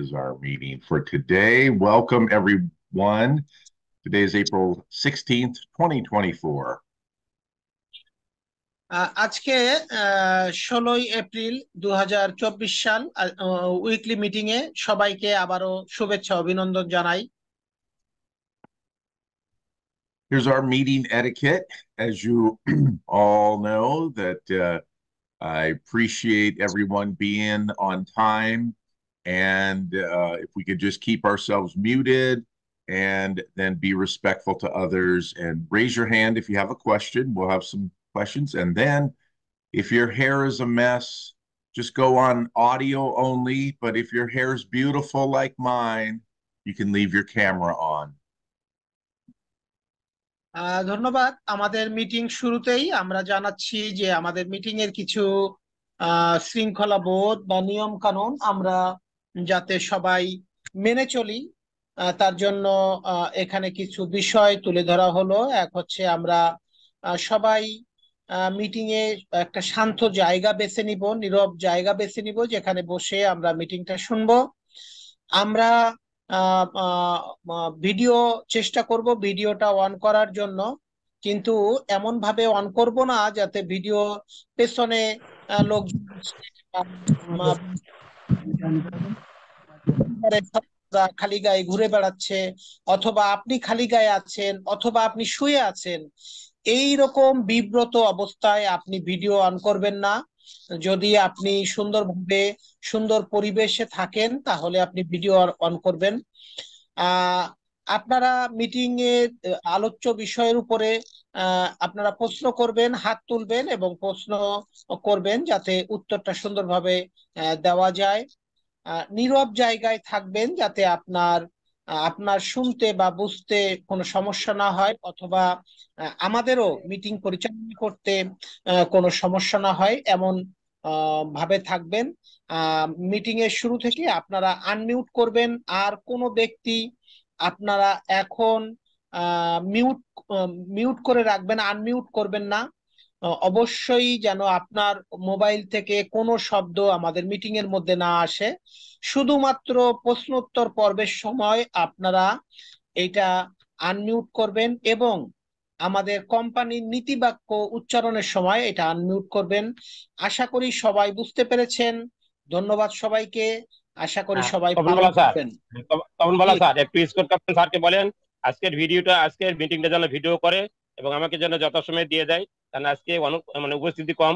is our meeting for today. Welcome, everyone. Today is April 16th, 2024. আজকে 16ই April 2024 সাল weekly meeting এ সবাইকে আবারো শুভেচ্ছা অভিনন্দন জানাই। Here's our meeting etiquette. As you all know, that I appreciate everyone being on time, and if we could just keep ourselves muted and then be respectful to others and raise your hand if you have a question. We'll have some questions. And then if your hair is a mess, just go on audio only. But if your hair is beautiful like mine, you can leave your camera on. ধন্যবাদ। আমাদের meeting শুরুতেই আমরা জানাচ্ছি যে আমাদের meeting এর কিছু শৃঙ্খলা বোধ বা নিয়ম কানুন আমরা যাতে সবাই মেনে চলি, তার জন্য এখানে কিছু বিষয় তুলে ধরা হলো। এক হচ্ছে আমরা সবাই মিটিং এ একটা শান্ত জায়গা বেছে নিব, নীরব জায়গা বেছে নিব, যেখানে বসে আমরা মিটিংটা শুনবো। আমরা ভিডিও চেষ্টা করব ভিডিওটা অন করার জন্য, কিন্তু এমন ভাবে অন করব না যাতে ভিডিও পেছনে লোক খালি গায়ে ঘুরে বেড়াচ্ছে, অথবা আপনি খালি গায়ে আছেন, অথবা আপনি শুয়ে আছেন, এই রকম বিব্রত অবস্থায় আপনি ভিডিও অন করবেন না। যদি আপনি সুন্দরভাবে সুন্দর পরিবেশে থাকেন তাহলে আপনি ভিডিও অন করবেন। আপনারা মিটিং এর আলোচ্য বিষয়ের উপরে আপনারা প্রশ্ন করবেন, হাত তুলবেন এবং প্রশ্ন করবেন যাতে উত্তরটা সুন্দরভাবে দেওয়া যায়। নীরব জায়গায় থাকবেন যাতে আপনার শুনতে বা বুঝতে কোনো সমস্যা না হয়, অথবা আমাদেরও মিটিং পরিচালনা করতে কোনো সমস্যা না হয়, এমন ভাবে থাকবেন। মিটিং এর শুরু থেকে আপনারা আনমিউট করবেন। আর কোনো ব্যক্তি আপনারা এখন মিউট করে রাখবেন, আনমিউট করবেন না। অবশ্যই যেন আপনার মোবাইল থেকে কোনো শব্দ আমাদের মিটিং এর মধ্যে না আসে। শুধুমাত্র প্রশ্নোত্তর পর্বের সময় আপনারা এটা আনমিউট করবেন এবং আমাদের কোম্পানির নীতিবাক্য উচ্চারণের সময় এটা আনমিউট করবেন। আশা করি সবাই বুঝতে পেরেছেন। ধন্যবাদ সবাইকে। আশা করি সবাই পালন করবেন। তখন বলা স্যার, একটু স্কোর ক্যাপ্টেন স্যারকে বলেন আজকের মিটিংটা যেন ভিডিও করে এবং আমাকে যেন যথাসময়ে দিয়ে দেয়, কারণ আজকে উপস্থিতি কম,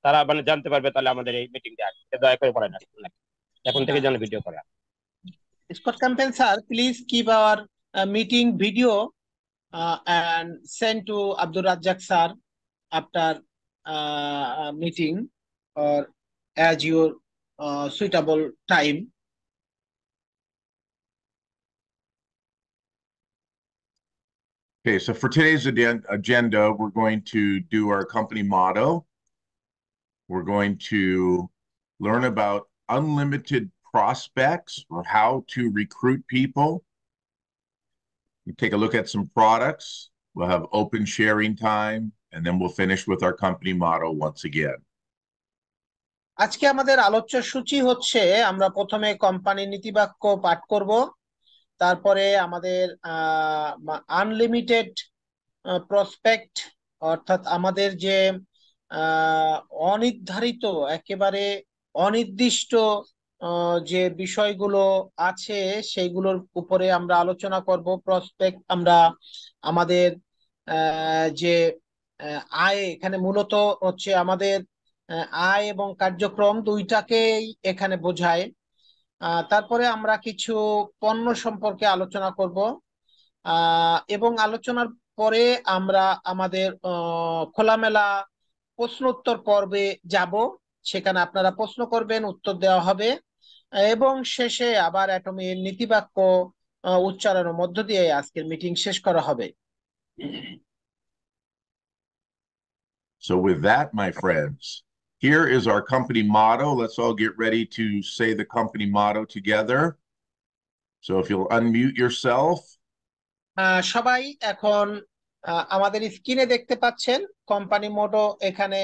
তারা জানতে পারবে তাহলে আমাদের এই মিটিংটা। দয়া করে বলেন এখন থেকে যেন ভিডিও করে। Scott campaign sir, please keep our meeting video and send to Abdul Razzaq sir after meeting or as your suitable time. Okay, so for today's agenda, we're going to do our company motto. We're going to learn about unlimited prospects or how to recruit people. We'll take a look at some products. We'll have open sharing time, and then we'll finish with our company motto once again. আজকে আমাদের আলোচ্য সূচি হচ্ছে আমরা প্রথমে কোম্পানির নীতিবাক্য পাঠ করব, তারপরে আমাদের আনলিমিটেড প্রসপেক্ট অর্থাৎ আমাদের যে অনির্ধারিত একেবারে অনির্দিষ্ট যে বিষয়গুলো আছে সেইগুলোর উপরে আমরা আলোচনা করব। প্রসপেক্ট আমরা আমাদের যে আয়, এখানে মূলত হচ্ছে আমাদের আয় এবং কার্যক্রম দুইটাকেই এখানে বোঝায়। তারপরে আমরা কিছু পণ্য সম্পর্কে আলোচনা করব এবং আলোচনার পরে আমরা আমাদের খোলামেলা প্রশ্ন উত্তর পর্বে যাব। সেখানে আপনারা প্রশ্ন করবেন, উত্তর দেওয়া হবে এবং শেষে আবার অ্যাটমির নীতিবাক্য উচ্চারণের মধ্য দিয়ে আজকের মিটিং শেষ করা হবে। So with that, my friends, here is our company motto. Let's all get ready to say the company motto together. So if you'll unmute yourself. সবাই এখন আমাদের স্ক্রিনে দেখতে পাচ্ছেন কোম্পানি মটো। এখানে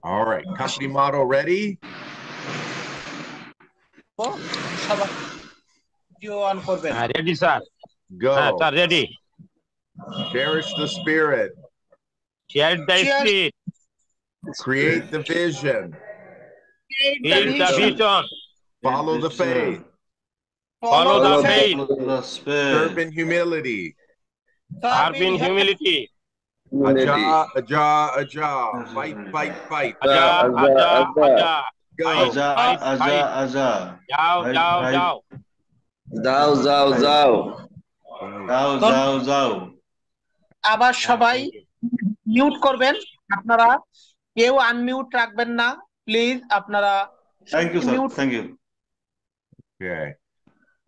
All right, company motto ready? সবাই video on করবেন। Ready sir? হ্যাঁ Go. Sir ready. Cherish the spirit. Share the Cheers. Spirit. Create the vision. Build the vision. Follow the faith. Follow the faith. Serve in humility. Serve in humility. Aja, aja, aja. Fight, fight, fight. আজা আজা আজা। Go. যাও যাও যাও। আবার সবাই mute করবেন, আপনারা কেউ আনমিউট রাখবেন না প্লিজ, আপনারা mute. Okay.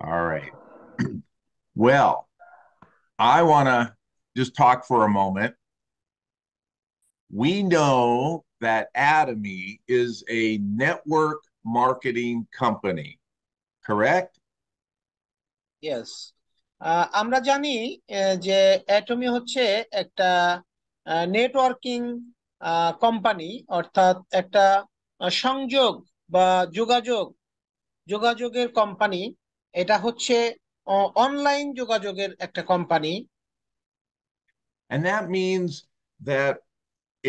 All right. Well, I want to just talk for a moment. We know that Atomy is a network marketing company, correct? Yes, আমরা জানি যে অ্যাটমি হচ্ছে একটা নেটওয়ার্কিং কোম্পানি, অর্থাৎ একটা সংযোগ বা যোগাযোগের কোম্পানি। এটা হচ্ছে অনলাইন যোগাযোগের একটা company. And that means that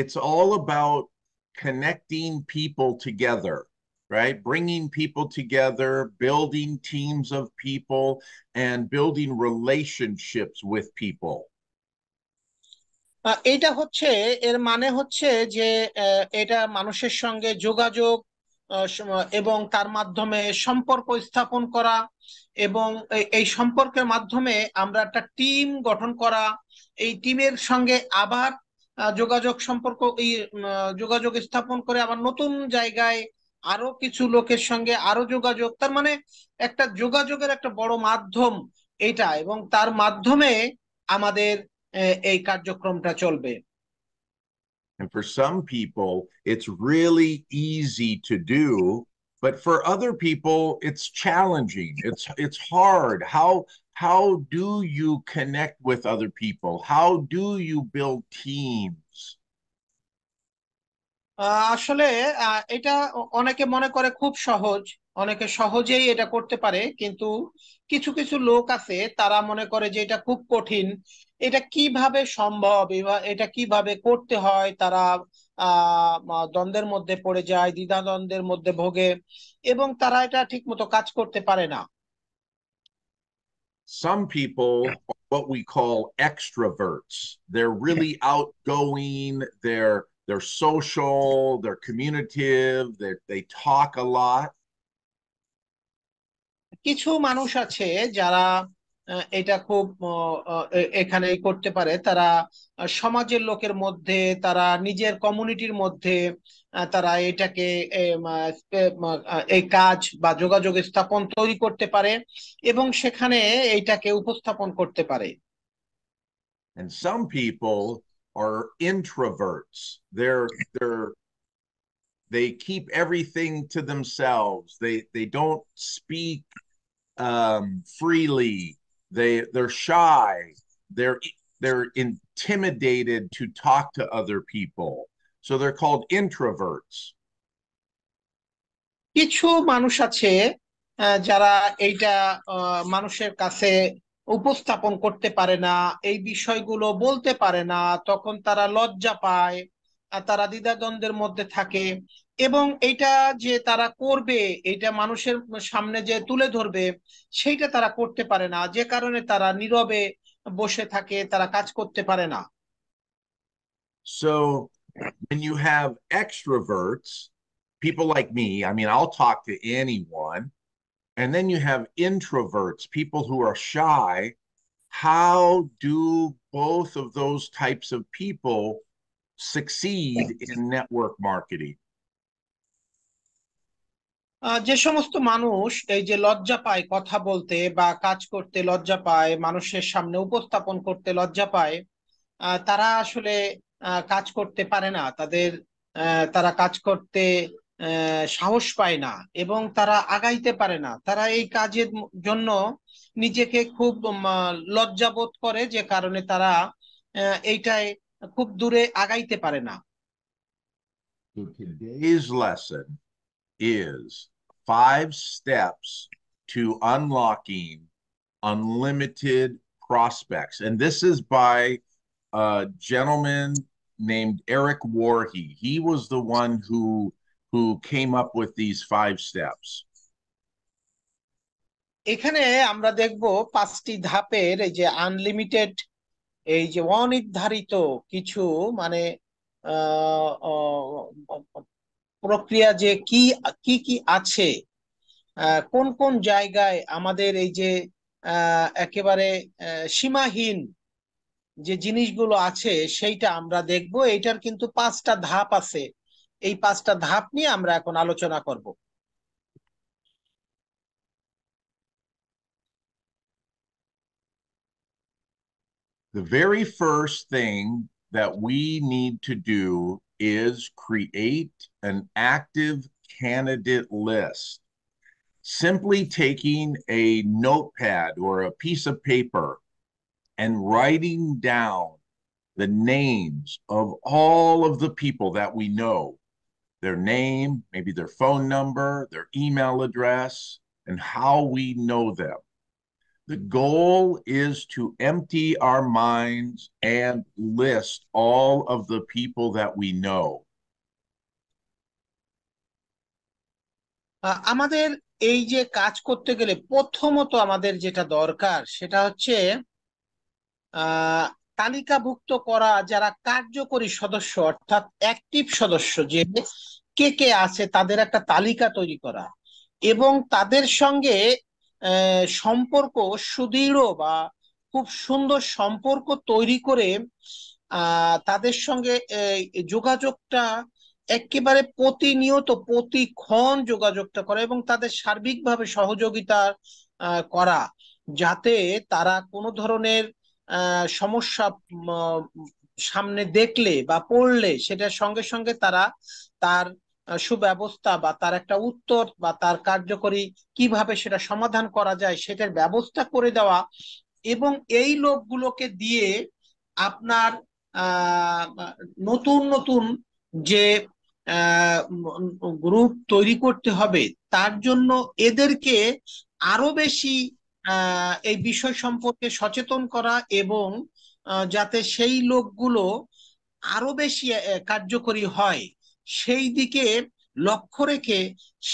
it's all about connecting people together, right? Bringing people together, building teams of people, and building relationships with people. এটা হচ্ছে, এর মানে হচ্ছে যে এটা মানুষের সঙ্গে যোগাযোগ এবং তার মাধ্যমে সম্পর্ক স্থাপন করা, এবং এই সম্পর্কের মাধ্যমে আমরা একটা টিম গঠন করা, এই টিমের সঙ্গে আবার যোগাযোগ স্থাপন করে আবার নতুন জায়গায় আরো কিছু লোকের সঙ্গে আরো যোগাযোগ। তার মানে একটা যোগাযোগের একটা বড় মাধ্যম এটা, এবং তার মাধ্যমে আমাদের এই কার্যক্রমটা চলবে। And for some people, it's really easy to do, but for other people, it's challenging. It's hard. How do you connect with other people? How do you build teams? আসলে এটা অনেকে মনে করে খুব সহজ, অনেকে সহজেই এটা করতে পারে, কিন্তু কিছু কিছু লোক আছে তারা মনে করে যে এটা খুব কঠিন, এটা কিভাবে সম্ভব, এটা কিভাবে করতে হয়। তারা দ্বন্দ্বের মধ্যে পড়ে যায়, দ্বিধাদ্বন্দ্বের মধ্যে ভোগে, এবং তারা এটা ঠিক মতো কাজ করতে পারে না। Some people are what we call extroverts. They're really outgoing. They're social. They're communicative. They talk a lot. কিছু মানুষ আছে যারা এটা খুব এখানে করতে পারে। তারা সমাজের লোকের মধ্যে, তারা নিজের কমিউনিটির মধ্যে তারা এটাকে এই কাজ বা যোগাযোগ স্থাপন তৈরি করতে পারে এবং সেখানে এইটাকে উপস্থাপন করতে পারে। And some people are introverts. They keep everything to themselves. They don't speak freely. They're shy. They're intimidated to talk to other people. So they're called introverts. কিছু মানুষ আছে যারা এইটা মানুষের কাছে উপস্থাপন করতে পারে না, এই বিষয়গুলো বলতে পারে না, তখন তারা লজ্জা পায়, তারা দ্বিধাদ্বন্দ্বের মধ্যে থাকে, এবং এইটা যে তারা করবে, এটা মানুষের সামনে যে তুলে ধরবে, সেইটা তারা করতে পারে না, যে কারণে তারা নীরবে বসে থাকে, তারা কাজ করতে পারে না। So when you have extroverts, people like me, I mean, I'll talk to anyone. And then you have introverts, people who are shy. How do both of those types of people succeed in network marketing? যে সমস্ত মানুষ এই যে লজ্জা পায় কথা বলতে বা কাজ করতে লজ্জা পায়, মানুষের সামনে উপস্থাপন করতে লজ্জা পায়, তারা আসলে কাজ করতে পারে না, তারা কাজ করতে সাহস পায় না এবং তারা আগাইতে পারে না। তারা এই কাজের জন্য নিজেকে খুব লজ্জাবোধ করে, যে কারণে তারা এইটায় খুব দূরে আগাইতে পারে না। So today's lesson is 5 steps to unlocking unlimited prospects. And this is by a gentleman named Eric Worre. He was the one who came up with these 5 steps. এখানে আমরা দেখব 5টি ধাপের এই যে আনলিমিটেড, এই যে অনির্ধারিত কিছু মানে প্রক্রিয়া, যে কি কি কি আছে, কোন কোন জায়গায় আমাদের এই যে একেবারে সীমাহীন যে জিনিসগুলো আছে সেইটা আমরা দেখব। এইটার কিন্তু 5টা ধাপ আছে, এই 5টা ধাপ নিয়ে আমরা এখন আলোচনা করব। The very first thing that we need to do is create an active candidate list. Simply taking a notepad or a piece of paper and writing down the names of all of the people that we know, their name, maybe their phone number, their email address, and how we know them. The goal is to empty our minds and list all of the people that we know. আমাদের এই যে কাজ করতে গেলে প্রথমত আমাদের যেটা দরকার সেটা হচ্ছে তালিকাভুক্ত করা যারা কার্যকরী সদস্য, অর্থাৎ অ্যাক্টিভ সদস্য, যে কে কে আছে তাদের একটা তালিকা তৈরি করা এবং তাদের সঙ্গে সম্পর্ক সুদৃঢ় বা খুব সুন্দর সম্পর্ক তৈরি করে তাদের সঙ্গে যোগাযোগটা একেবারে প্রতিনিয়ত প্রতিক্ষণ যোগাযোগটা করা এবং তাদের সার্বিকভাবে সহযোগিতা করা, যাতে তারা কোনো ধরনের সমস্যা সামনে দেখলে বা পড়লে সেটার সঙ্গে সঙ্গে তারা তার সুব্যবস্থা বা তার একটা উত্তর বা তার কার্যকরী কিভাবে সেটা সমাধান করা যায় সেটার ব্যবস্থা করে দেওয়া। এবং এই লোকগুলোকে দিয়ে আপনার নতুন নতুন যে গ্রুপ তৈরি করতে হবে, তার জন্য এদেরকে আরো বেশি এই বিষয় সম্পর্কে সচেতন করা এবং যাতে সেই লোকগুলো আরো বেশি কার্যকরী হয় সেই দিকে লক্ষ্য রেখে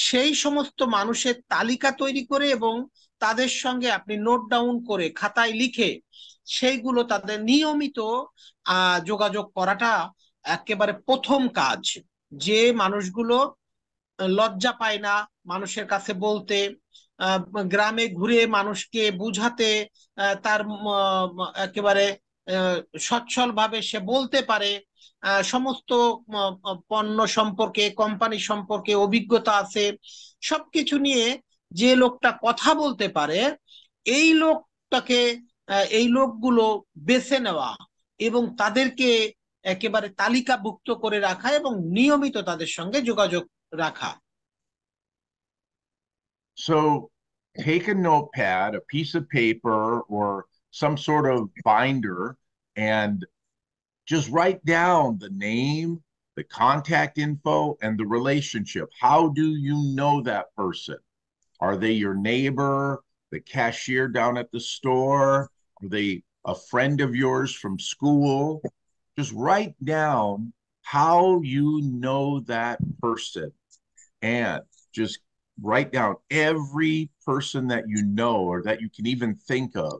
সেই সমস্ত মানুষের তালিকা তৈরি করে এবং তাদের সঙ্গে আপনি নোট ডাউন করে খাতায় লিখে সেইগুলো তাদের নিয়মিত যোগাযোগ করাটা একেবারে প্রথম কাজ। যে মানুষগুলো লজ্জা পায় না মানুষের কাছে বলতে, গ্রামে ঘুরে মানুষকে বুঝাতে তার একেবারে সচ্ছল ভাবে সে বলতে পারে, সমস্ত পণ্য সম্পর্কে কোম্পানি সম্পর্কে অভিজ্ঞতা আছে, সবকিছু নিয়ে যে লোকটা কথা বলতে পারে এই লোকটাকে এই লোকগুলো বেছে নেওয়া এবং তাদেরকে একেবারে তালিকাভুক্ত করে রাখা এবং নিয়মিত তাদের সঙ্গে যোগাযোগ রাখা। So take a notepad, a piece of paper, or some sort of binder and just write down the name, the contact info, and the relationship. How do you know that person? Are they your neighbor, the cashier down at the store? Are they a friend of yours from school? Just write down how you know that person and just write down every person that you know or that you can even think of.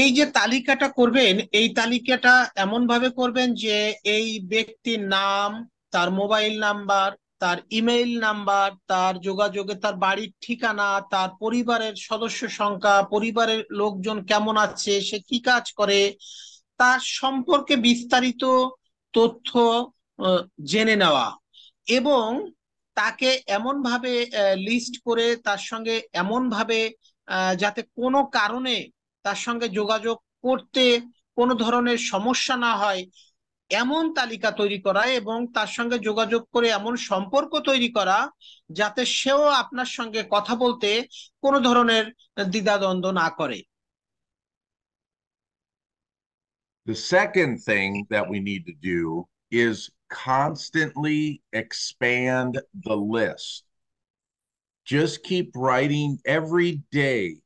এই যে তালিকাটা করবেন, এই তালিকাটা এমন ভাবে করবেন যে এই ব্যক্তির নাম, তার মোবাইল নাম্বার, তার ইমেইল নাম্বার, তার যোগাযোগে তার বাড়ির ঠিকানা, তার পরিবারের সদস্য সংখ্যা, পরিবারের লোকজন কেমন আছে, সে কি কাজ করে, তার সম্পর্কে বিস্তারিত তথ্য জেনে নেওয়া এবং তাকে এমন ভাবে লিস্ট করে তার সঙ্গে এমন ভাবে যাতে কোনো কারণে তার সঙ্গে যোগাযোগ করতে কোনো ধরনের সমস্যা না হয় এমন তালিকা তৈরি করা এবং তার সঙ্গে যোগাযোগ করে এমন সম্পর্ক তৈরি করা যাতে সেও আপনার সঙ্গে কথা বলতে কোনো ধরনের দ্বিধাদ্বন্দ্ব না করে। The second thing that we need to do is constantly expand the list. Just keep writing every day,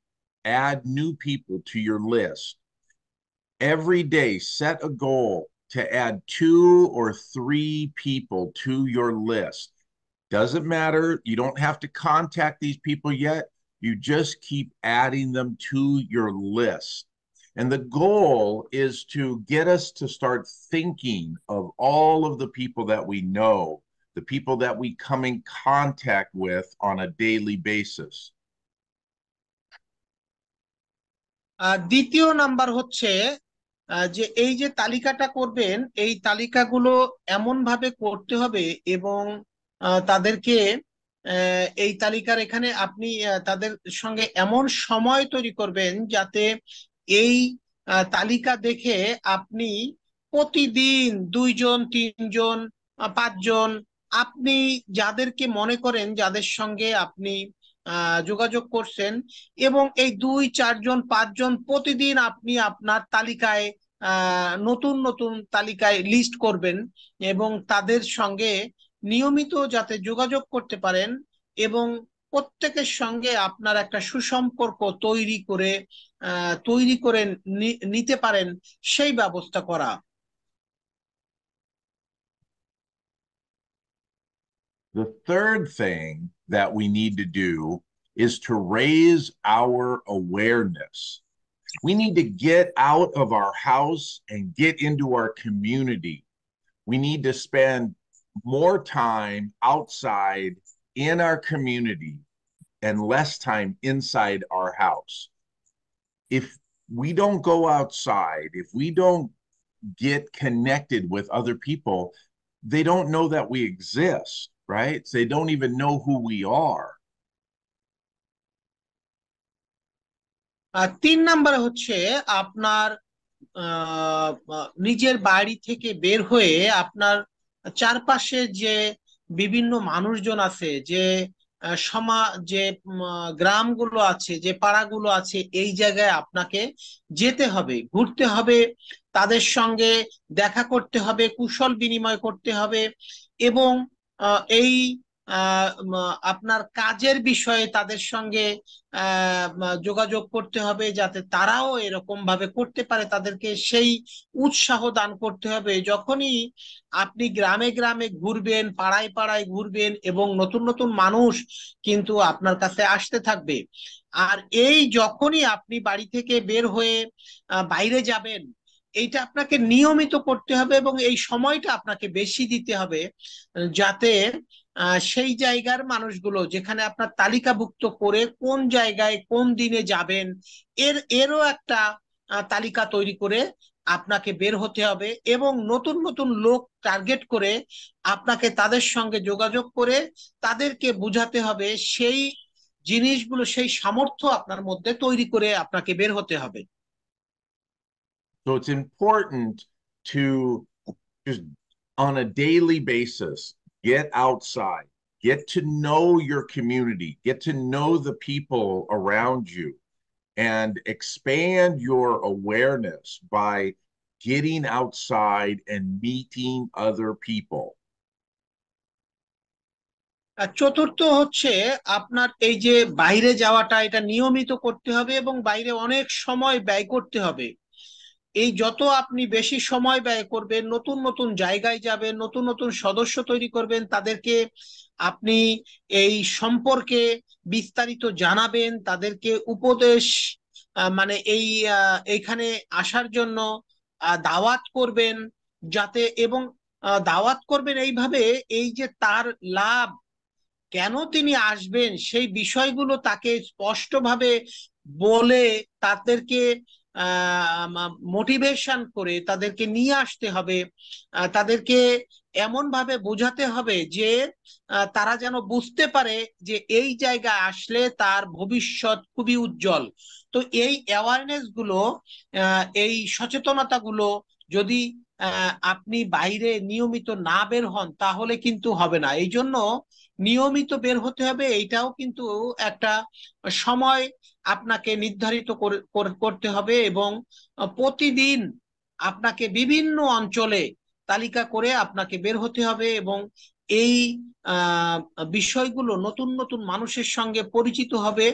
add new people to your list. Every day, set a goal to add 2 or 3 people to your list. Doesn't matter. You don't have to contact these people yet. You just keep adding them to your list. And the goal is to get us to start thinking of all of the people that we know, the people that we come in contact with on a daily basis. দ্বিতীয় number হচ্ছে যে এই যে তালিকাটা করবেন, এই তালিকাগুলো এমন ভাবে করতে হবে এবং তাদেরকে এই তালিকার এখানে আপনি তাদের সঙ্গে এমন সময় তৈরি করবেন যাতে এই তালিকা দেখে আপনি প্রতিদিন 2 জন 3 জন 5 জন আপনি যাদেরকে মনে করেন যাদের সঙ্গে আপনি যোগাযোগ করছেন এবং এই 2 4 জন 5 জন প্রতিদিন আপনি আপনার তালিকায় নতুন নতুন তালিকায় লিস্ট করবেন এবং তাদের সঙ্গে নিয়মিত যাতে যোগাযোগ করতে পারেন এবং প্রত্যেকের সঙ্গে আপনার একটা সুসম্পর্ক তৈরি করে নিতে পারেন সেই ব্যবস্থা করা। The third thing that we need to do is to raise our awareness. We need to get out of our house and get into our community. We need to spend more time outside in our community and less time inside our house. If we don't go outside, if we don't get connected with other people, they don't know that we exist, right? They don't even know who we are. 3 number হচ্ছে আপনার নিজের বাড়ি থেকে বের হয়ে আপনার চারপাশে যে বিভিন্ন মানুষজন আছে, যে যে গ্রামগুলো আছে, যে পাড়াগুলো আছে, এই জায়গায় আপনাকে যেতে হবে, ঘুরতে হবে, তাদের সঙ্গে দেখা করতে হবে, কুশল বিনিময় করতে হবে এবং এই আপনার কাজের বিষয়ে তাদের সঙ্গে যোগাযোগ করতে হবে যাতে তারাও এরকম ভাবে করতে পারে, তাদেরকে সেই উৎসাহ দান করতে হবে। যখনই আপনি গ্রামে গ্রামে ঘুরবেন, পাড়ায় পাড়ায় ঘুরবেন এবং নতুন নতুন মানুষ কিন্তু আপনার কাছে আসতে থাকবে। আর এই যখনই আপনি বাড়ি থেকে বের হয়ে বাইরে যাবেন, এইটা আপনাকে নিয়মিত করতে হবে এবং এই সময়টা আপনাকে বেশি দিতে হবে যাতে সেই জায়গার মানুষগুলো যেখানে আপনার তালিকাভুক্ত করে কোন জায়গায় কোন দিনে যাবেন এরও একটা তালিকা তৈরি করে আপনাকে বের হতে হবে এবং নতুন নতুন লোক টার্গেট করে আপনাকে তাদের সঙ্গে যোগাযোগ করে তাদেরকে বুঝাতে হবে, সেই জিনিসগুলো সেই সামর্থ্য আপনার মধ্যে তৈরি করে আপনাকে বের হতে হবে। So it's important to just on a daily basis get outside, get to know your community, get to know the people around you, and expand your awareness by getting outside and meeting other people. চতুর্থ হচ্ছে আপনার এই যে বাইরে যাওয়াটা, এটা নিয়মিত করতে হবে এবং বাইরে অনেক সময় ব্যয় করতে হবে। এই যত আপনি বেশি সময় ব্যয় করবেন, নতুন নতুন জায়গায় যাবেন, নতুন নতুন সদস্য তৈরি করবেন, তাদেরকে আপনি এই সম্পর্কে বিস্তারিত জানাবেন, তাদেরকে উপদেশ মানে এইখানে আসার জন্য দাওয়াত করবেন যাতে, এবং দাওয়াত করবেন এইভাবে এই যে তার লাভ, কেন তিনি আসবেন সেই বিষয়গুলো তাকে স্পষ্টভাবে বলে তাদেরকে মোটিভেশন করে তাদেরকে নিয়ে আসতে হবে, তাদেরকে এমন ভাবে বোঝাতে হবে যে তারা যেন বুঝতে পারে যে এই জায়গায় আসলে তার ভবিষ্যৎ খুবই উজ্জ্বল। তো এই অ্যাওয়ারনেস গুলো, এই সচেতনতা গুলো যদি আপনি বাইরে নিয়মিত না বের হন তাহলে কিন্তু হবে না। এই জন্য নিয়মিত বের হতে হবে, এইটাও কিন্তু একটা সময় আপনাকে নির্ধারিত করতে হবে এবং প্রতিদিন আপনাকে বিভিন্ন অঞ্চলে তালিকা করে আপনাকে বের হতে হবে এবং এই বিষয়গুলো নতুন নতুন মানুষের সঙ্গে পরিচিত হবে।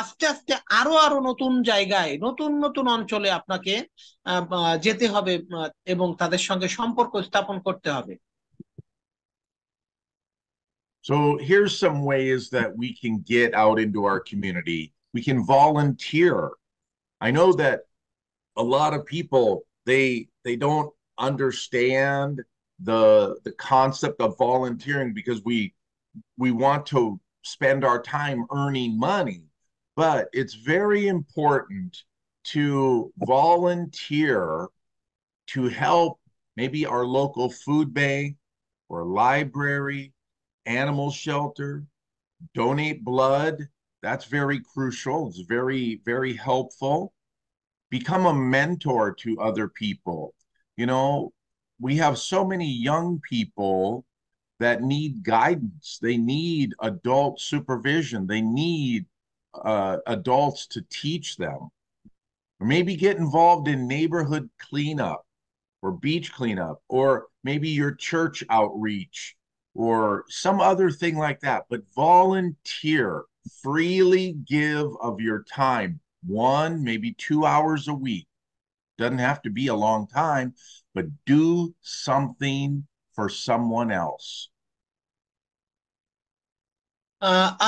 আস্তে আস্তে আরো আরো নতুন জায়গায় নতুন নতুন অঞ্চলে আপনাকে যেতে হবে এবং তাদের সঙ্গে সম্পর্ক স্থাপন করতে হবে। So here's some ways that we can get out into our community. We can volunteer. I know that a lot of people they don't understand the concept of volunteering because we want to spend our time earning money, but it's very important to volunteer to help maybe our local food bank or library, animal shelter, donate blood. That's very crucial. It's very, very helpful. Become a mentor to other people. You know, we have so many young people that need guidance. They need adult supervision. They need adults to teach them. Or maybe get involved in neighborhood cleanup or beach cleanup, or maybe your church outreach or some other thing like that. But volunteer, freely give of your time, 1, maybe 2 hours a week. Doesn't have to be a long time, but do something for someone else.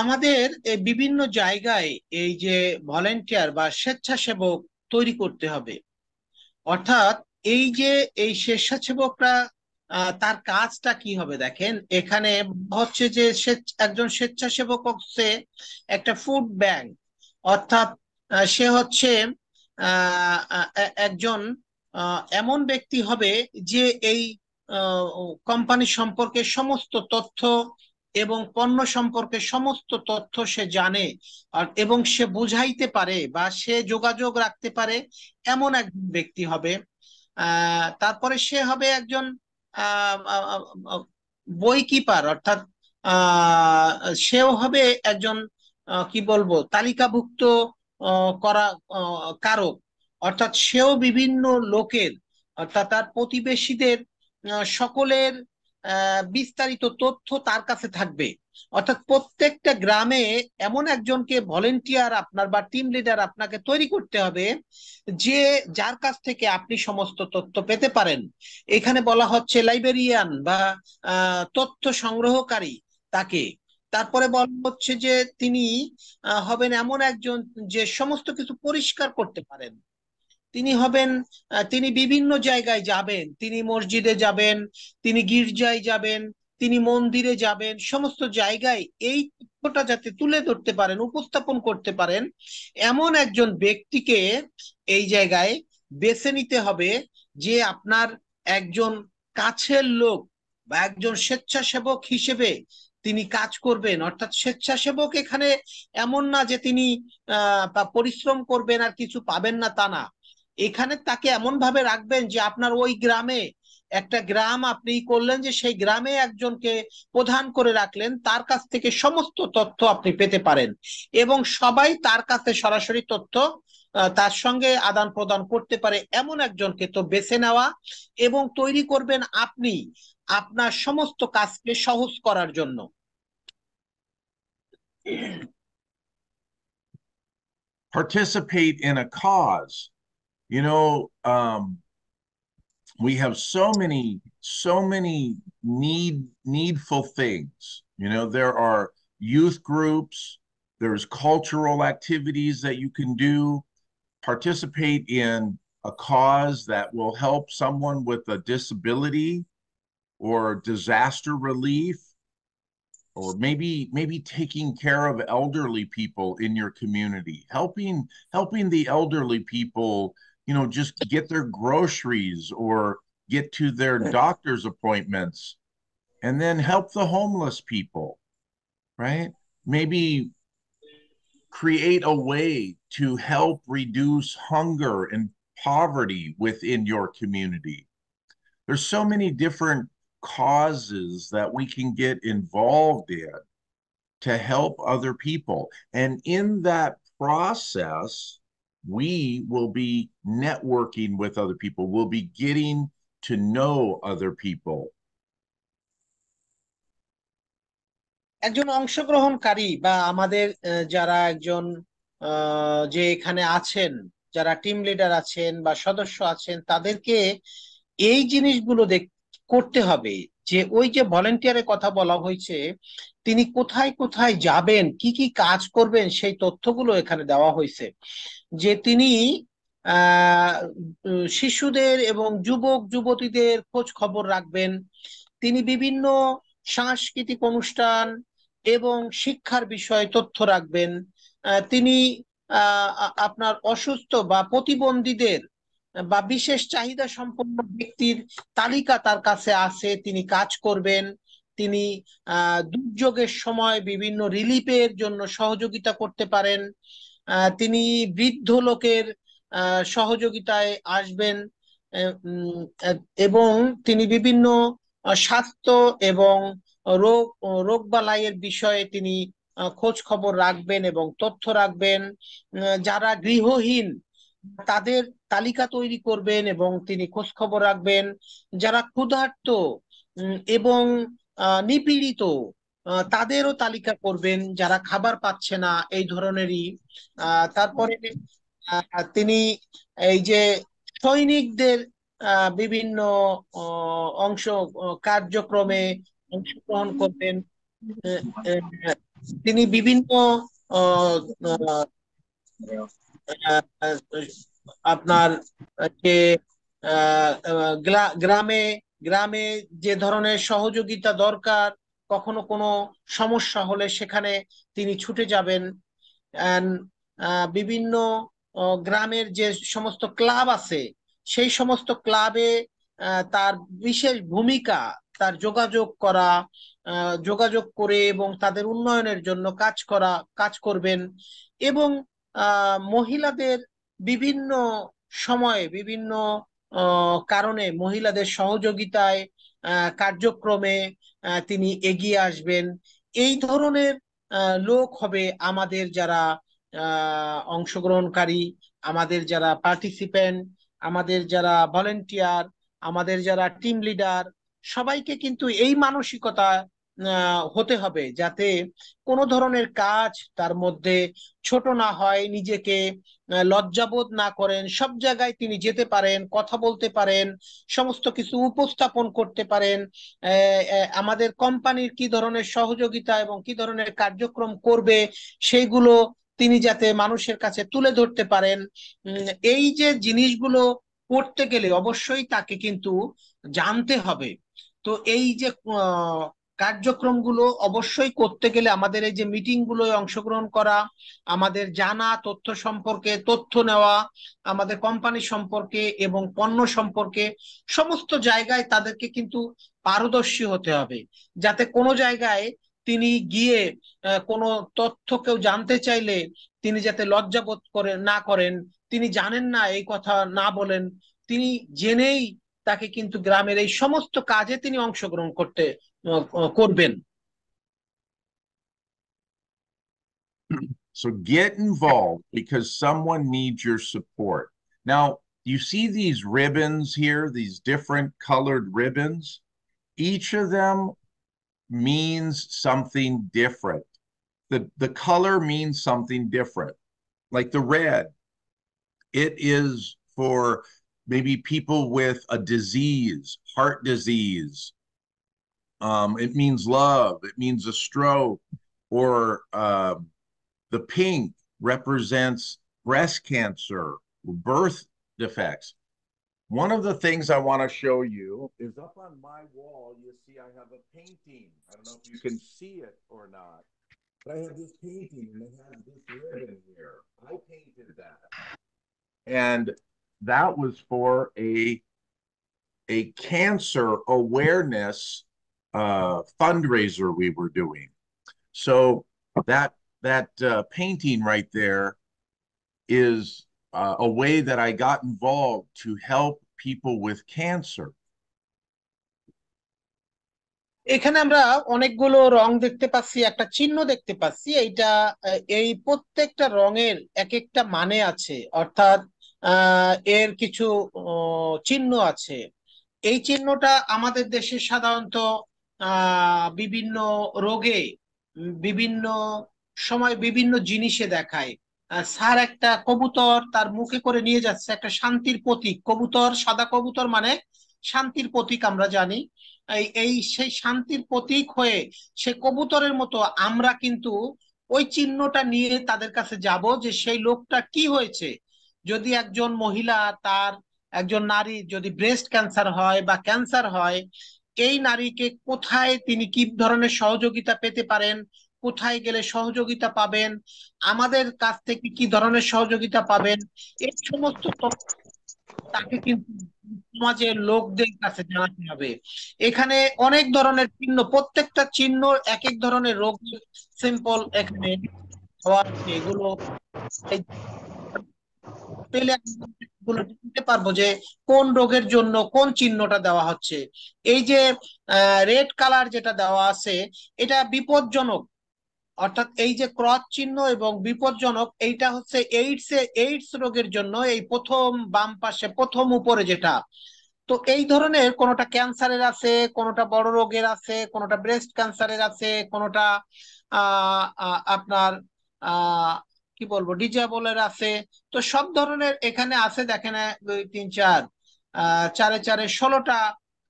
আমাদের বিভিন্ন জায়গায় এই যে volunteer বা স্বেচ্ছাসেবক তৈরি করতে হবে। অর্থাৎ এই যে এই স্বেচ্ছাসেবকরা তার কাজটা কি হবে দেখেন, এখানে হচ্ছে যে একজন স্বেচ্ছাসেবক হচ্ছে একটা ফুড ব্যাংক, অর্থাৎ সে হচ্ছে একজন এমন ব্যক্তি হবে যে এই কোম্পানি সম্পর্কে সমস্ত তথ্য এবং পণ্য সম্পর্কে সমস্ত তথ্য সে জানে এবং সে বুঝাইতে পারে বা সে যোগাযোগ রাখতে পারে, এমন এক ব্যক্তি হবে। তারপরে সে হবে একজন বই কিপার, অর্থাৎ সেও হবে একজন কি বলবো তালিকাভুক্ত করা কারক, অর্থাৎ সেও বিভিন্ন লোকের অর্থাৎ তার প্রতিবেশীদের সকলের বিস্তারিত তথ্য তার কাছে থাকবে। অর্থাৎ প্রত্যেকটা গ্রামে এমন একজনকে ভলেন্টিয়ার আপনার বা টিম লিডার আপনাকে তৈরি করতে হবে যে যার কাছ থেকে আপনি সমস্ত তথ্য পেতে পারেন। এখানে বলা হচ্ছে লাইব্রেরিয়ান বা তথ্য সংগ্রহকারী তাকে। তারপরে বলা হচ্ছে যে তিনি হবেন এমন একজন যে সমস্ত কিছু পরিষ্কার করতে পারেন। তিনি হবেন তিনি বিভিন্ন জায়গায় যাবেন, তিনি মসজিদে যাবেন, তিনি গির্জায় যাবেন, তিনি মন্দিরে যাবেন, সমস্ত জায়গায় এই তথ্যটা যাতে তুলে ধরতে পারেন, উপস্থাপন করতে পারেন, এমন একজন ব্যক্তিকে এই জায়গায় বেছে নিতে হবে যে আপনার একজন কাছের লোক বা একজন স্বেচ্ছাসেবক হিসেবে তিনি কাজ করবেন। অর্থাৎ স্বেচ্ছাসেবক এখানে এমন না যে তিনি পরিশ্রম করবেন আর কিছু পাবেন না, তা না। এখানে তাকে এমন ভাবে রাখবেন যে আপনার ওই গ্রামে একটা গ্রাম আপনি করলেন যে সেই গ্রামে একজনকে প্রধান করে রাখলেন, তার কাছ থেকে সমস্ত তথ্য আপনি পেতে পারেন এবং সবাই তার কাছে সরাসরি তথ্য তার সঙ্গে আদান প্রদান করতে পারে, এমন একজনকে তো বেছে নেওয়া এবং তৈরি করবেন আপনি আপনার সমস্ত কাজকে সহজ করার জন্য। Participate in a cause. You know, we have so many needful things. You know, there are youth groups, there's cultural activities that you can do. Participate in a cause that will help someone with a disability or disaster relief, or maybe taking care of elderly people in your community, helping the elderly people, you know, just get their groceries or get to their doctor's appointments, and then help the homeless people, right? Maybe create a way to help reduce hunger and poverty within your community. There's so many different causes that we can get involved in to help other people. And in that process, we will be networking with other people. We'll be getting to know other people. একজন অংশগ্রহণকারী বা আমাদের যারা একজন যে এখানে আছেন, যারা টিম লিডার আছেন বা সদস্য আছেন, তাদেরকে এই জিনিসগুলো করতে হবে যে ওই যে ভলেন্টিয়ারের কথা বলা হয়েছে, তিনি কোথায় কোথায় যাবেন, কি কি কাজ করবেন, সেই তথ্যগুলো এখানে দেওয়া হয়েছে। যে তিনি শিশুদের এবং যুবক যুবতীদের খোঁজ খবর রাখবেন, তিনি বিভিন্ন সাংস্কৃতিক অনুষ্ঠান এবং শিক্ষার বিষয়ে তথ্য রাখবেন, তিনি আপনার অসুস্থ বা প্রতিবন্ধীদের বা বিশেষ চাহিদা সম্পন্ন ব্যক্তির তালিকা তার কাছে আছে, তিনি কাজ করবেন। তিনি দুর্যোগের সময় বিভিন্ন রিলিফের জন্য সহযোগিতা করতে পারেন। তিনি বৃদ্ধ লোকের সহযোগিতায় আসবেন এবং তিনি বিভিন্ন স্বাস্থ্য এবং রোগবালাইয়ের বিষয়ে তিনি খোঁজ খবর রাখবেন এবং তথ্য রাখবেন। যারা গৃহহীন তাদের তালিকা তৈরি করবেন এবং তিনি খোঁজ খবর রাখবেন। যারা ক্ষুধার্ত এবং নিপীড়িত তাদেরও তালিকা করবেন, যারা খাবার পাচ্ছে না এই ধরনেরই। তারপরে তিনি এই যে সৈনিকদের বিভিন্ন অংশ কার্যক্রমে অংশগ্রহণ করবেন। তিনি বিভিন্ন আপনার যে গ্রামে গ্রামে যে ধরনের সহযোগিতা দরকার, কখনো কোনো সমস্যা হলে সেখানে তিনি ছুটে যাবেন। বিভিন্ন গ্রামের যে সমস্ত ক্লাব আছে, সেই সমস্ত ক্লাবে তার বিশেষ ভূমিকা, তার যোগাযোগ করে এবং তাদের উন্নয়নের জন্য কাজ করবেন। এবং মহিলাদের বিভিন্ন সময়ে বিভিন্ন কারণে মহিলাদের সহযোগিতায় কার্যক্রমে তিনি এগিয়ে আসবেন। এই ধরনের লোক হবে আমাদের যারা অংশগ্রহণকারী, আমাদের যারা পার্টিসিপেন্ট, আমাদের যারা ভলেন্টিয়ার, আমাদের যারা টিম লিডার। সবাইকে কিন্তু এই মানসিকতা হতে হবে, যাতে কোনো ধরনের কাজ তার মধ্যে ছোট না হয়, নিজেকে লজ্জাবোধ না করেন, সব জায়গায় তিনি যেতে পারেন, কথা বলতে পারেন, সমস্ত কিছু উপস্থাপন করতে পারেন। আমাদের কোম্পানির কি ধরনের সহযোগিতা এবং কি ধরনের কার্যক্রম করবে সেইগুলো তিনি যাতে মানুষের কাছে তুলে ধরতে পারেন। এই যে জিনিসগুলো করতে গেলে অবশ্যই তাকে কিন্তু জানতে হবে। তো এই যে কার্যক্রমগুলো অবশ্যই করতে গেলে আমাদের এই যে মিটিং গুলোয় অংশগ্রহণ করা, আমাদের জানা তথ্য সম্পর্কে তথ্য নেওয়া, আমাদের কোম্পানি সম্পর্কে এবং পণ্য সম্পর্কে সমস্ত জায়গায় তাদেরকে কিন্তু পারদর্শী হতে হবে, যাতে কোনো জায়গায় তিনি গিয়ে কোনো তথ্য কেউ জানতে চাইলে তিনি যাতে লজ্জাবোধ না করেন, তিনি জানেন না এই কথা না বলেন। তিনি জেনেই তাকে কিন্তু গ্রামের এই সমস্ত কাজে তিনি অংশগ্রহণ করবেন। So get involved because someone needs your support. Now, you see these ribbons here, these different colored ribbons. Each of them means something different. The color means something different. Like the red, it is for maybe people with a disease, heart disease. It means love. It means a stroke. Or the pink represents breast cancer, birth defects. One of the things I want to show you is up on my wall. You see, I have a painting. I don't know if you can see it or not, but I have this painting and it has this ribbon here. I painted that. And that was for a cancer awareness fundraiser we were doing. So that painting right there is a way that I got involved to help people with cancer. এখানে আমরা অনেকগুলো রং দেখতে পাচ্ছি, একটা চিহ্ন দেখতে পাচ্ছি। এইটা এই প্রত্যেকটা রঙের এক একটা মানে আছে, অর্থাৎ এর কিছু চিহ্ন আছে। এই চিহ্নটা আমাদের দেশে সাধারণত বিভিন্ন রোগে, বিভিন্ন সময় বিভিন্ন জিনিসে দেখায়। স্যার একটা কবুতর তার মুখে করে নিয়ে যাচ্ছে, একটা শান্তির প্রতীক। কবুতর, সাদা কবুতর মানে শান্তির প্রতীক আমরা জানি। এই এই সেই শান্তির প্রতীক হয়ে সে কবুতরের মতো আমরা কিন্তু ওই চিহ্নটা নিয়ে তাদের কাছে যাব যে সেই লোকটা কি হয়েছে। যদি একজন মহিলা, তার একজন নারী যদি ব্রেস্ট ক্যান্সার হয় বা ক্যান্সার হয়, এই নারীকে কোথায় তিনি কি ধরনের সহযোগিতা পেতে পারেন, কোথায় গেলে সহযোগিতা পাবেন, আমাদের কাছ থেকে কি ধরনের সহযোগিতা পাবেন, এই সমস্ত তথ্য তাকে কিন্তু সমাজের লোকদের কাছে জানাতে হবে। এখানে অনেক ধরনের চিহ্ন, প্রত্যেকটা চিহ্ন এক এক ধরনের রোগের সিম্পল এখানে দেওয়া আছে। এগুলো পেলে এগুলো জানতে পারবো যে কোন রোগের জন্য কোন চিহ্নটা দেওয়া হচ্ছে। এই যে রেড কালার যেটা দেওয়া আছে, এটা বিপজ্জনক, অর্থাৎ এই যে ক্রস চিহ্ন এবং বিপজ্জনক, এইটা হচ্ছে এইডস রোগের জন্য। এই প্রথম বাম পাশে প্রথম উপরে যেটা, তো এই ধরনের কোনোটা ক্যান্সারের আছে, কোনোটা বড় রোগের আছে, কোনোটা ব্রেস্ট ক্যান্সারের আছে, কোনোটা আপনার আহ কি বলবো ডিজাবলের আছে। তো সব ধরনের এখানে আছে। দেখেন 2 3 4 চারে চারে 16টা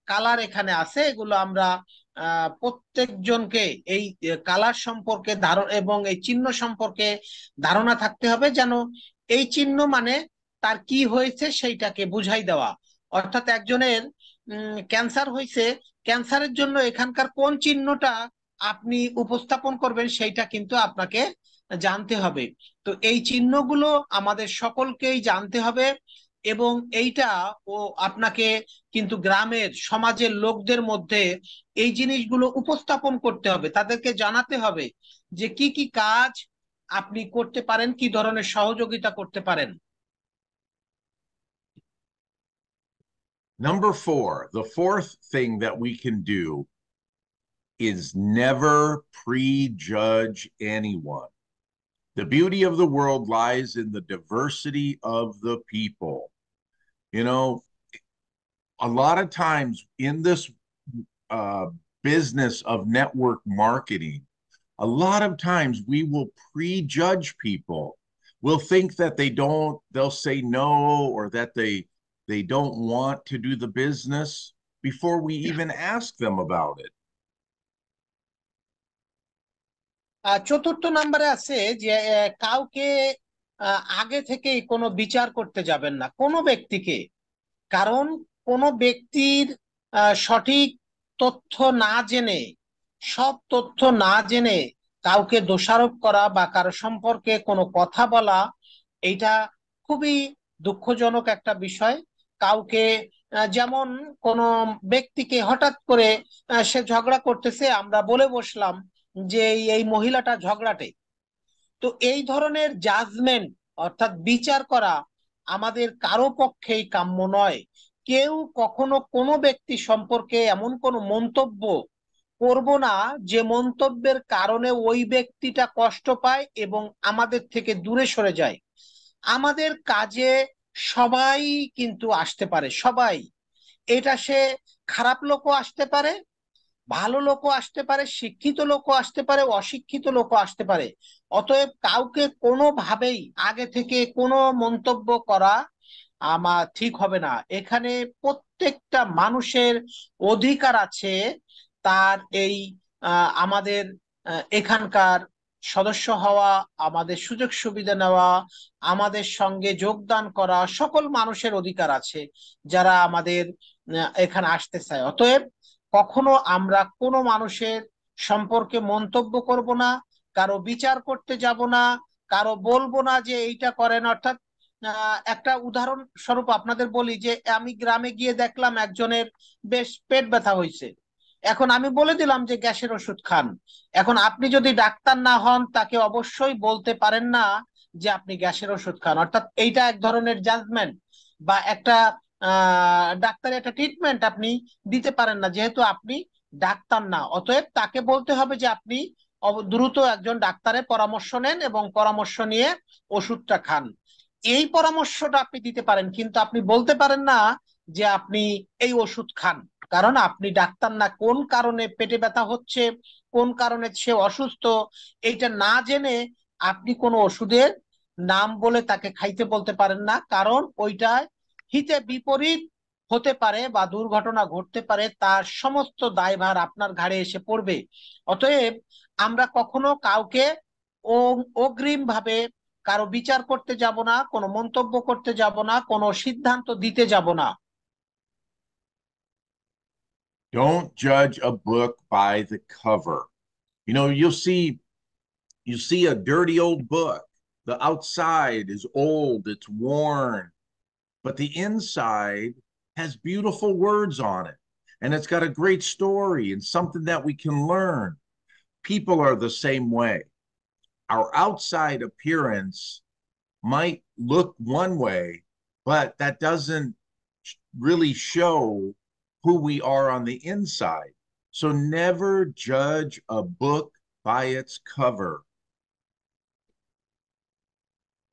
কালার এখানে আছে। এগুলো আমরা প্রত্যেকজনকে এই কালার সম্পর্কে এবং এই চিহ্ন সম্পর্কে ধারণা থাকতে হবে, যেন এই চিহ্ন মানে তার কি হয়েছে সেইটাকে বুঝাই দেওয়া। অর্থাৎ একজনের ক্যান্সার হয়েছে, ক্যান্সারের জন্য এখানকার কোন চিহ্নটা আপনি উপস্থাপন করবেন সেইটা কিন্তু আপনাকে জানতে হবে। তো এই চিহ্নগুলো আমাদের সকলকেই জানতে হবে, এবং এইটা ও আপনাকে কিন্তু গ্রামের সমাজের লোকদের মধ্যে এই জিনিসগুলো উপস্থাপন করতে হবে, তাদেরকে জানাতে হবে যে কি কি কাজ আপনি করতে পারেন, কি ধরনের সহযোগিতা করতে পারেন। Number 4, the fourth thing that we can do is never prejudge anyone. The beauty of the world lies in the diversity of the people. You know, a lot of times in this business of network marketing, a lot of times we will prejudge people. We'll think that they'll say no, or that they don't want to do the business before we even ask them about it. চতুর্থ নম্বরে আছে যে কাউকে আগে থেকেই কোনো বিচার করতে যাবেন না কোনো ব্যক্তিকে। কারণ কোনো ব্যক্তির সঠিক তথ্য না জেনে, সব তথ্য না জেনে কাউকে দোষারোপ করা বা কারো সম্পর্কে কোনো কথা বলা, এইটা খুবই দুঃখজনক একটা বিষয়। কাউকে যেমন কোনো ব্যক্তিকে হঠাৎ করে সে ঝগড়া করতেছে, আমরা বলে বসলাম যে এই মহিলাটা ঝগড়াটে। তো এই ধরনের জাজমেন্ট অর্থাৎ বিচার করা আমাদের কারো পক্ষেই কাম্য নয়। কেউ কখনো কোনো ব্যক্তি সম্পর্কে এমন কোনো মন্তব্য করব না যে মন্তব্যের কারণে ওই ব্যক্তিটা কষ্ট পায় এবং আমাদের থেকে দূরে সরে যায়। আমাদের কাজে সবাই কিন্তু আসতে পারে, সবাই। এটা সে খারাপ লোকও আসতে পারে, ভালো লোকও আসতে পারে, শিক্ষিত লোকও আসতে পারে, অশিক্ষিত লোকও আসতে পারে। অতএব কাউকে কোনোভাবেই আগে থেকে কোনো মন্তব্য করা আমার ঠিক হবে না। এখানে প্রত্যেকটা মানুষের অধিকার আছে তার এই আমাদের এখানকার সদস্য হওয়া, আমাদের সুযোগ সুবিধা নেওয়া, আমাদের সঙ্গে যোগদান করা। সকল মানুষের অধিকার আছে যারা আমাদের এখানে আসতে চায়। অতএব কখনো আমরা কোনো মানুষের সম্পর্কে মন্তব্য করব না, কারো বিচার করতে যাব না, কারো বলবো না যে এইটা করেন। অর্থাৎ একটা উদাহরণ স্বরূপ আপনাদের বলি যে আমি গ্রামে গিয়ে দেখলাম একজনের বেশ পেট ব্যথা হয়েছে। এখন আমি বলে দিলাম যে গ্যাসের ওষুধ খান। এখন আপনি যদি ডাক্তার না হন তাকে অবশ্যই বলতে পারেন না যে আপনি গ্যাসের ওষুধ খান। অর্থাৎ এইটা এক ধরনের জাজমেন্ট বা একটা ডাক্তারের একটা ট্রিটমেন্ট আপনি দিতে পারেন না, যেহেতু আপনি ডাক্তার না। অতএব তাকে বলতে হবে যে আপনি দ্রুত একজন ডাক্তারের পরামর্শ নেন এবং পরামর্শ নিয়ে ওষুধটা খান। এই পরামর্শটা আপনি দিতে পারেন, কিন্তু আপনি বলতে পারেন না যে আপনি এই ওষুধ খান, কারণ আপনি ডাক্তার না। কোন কারণে পেটে ব্যথা হচ্ছে, কোন কারণে সে অসুস্থ, এইটা না জেনে আপনি কোনো ওষুধের নাম বলে তাকে খাইতে বলতে পারেন না, কারণ ওইটা হিতে বিপরীত হতে পারে বা দুর্ঘটনা ঘটতে পারে, তার সমস্ত দায়ভার আপনার ঘাড়ে এসে পড়বে। অতএব আমরা কখনো কাউকে অগ্রিম ভাবে কারো বিচার করতে যাব না, কোনো মন্তব্য করতে যাব না, কোনো সিদ্ধান্ত দিতে যাব না। Don't judge a book by the cover. You know, you see a dirty old book. The outside is old, it's worn, but the inside has beautiful words on it. And it's got a great story and something that we can learn. People are the same way. Our outside appearance might look one way, but that doesn't really show who we are on the inside. So never judge a book by its cover.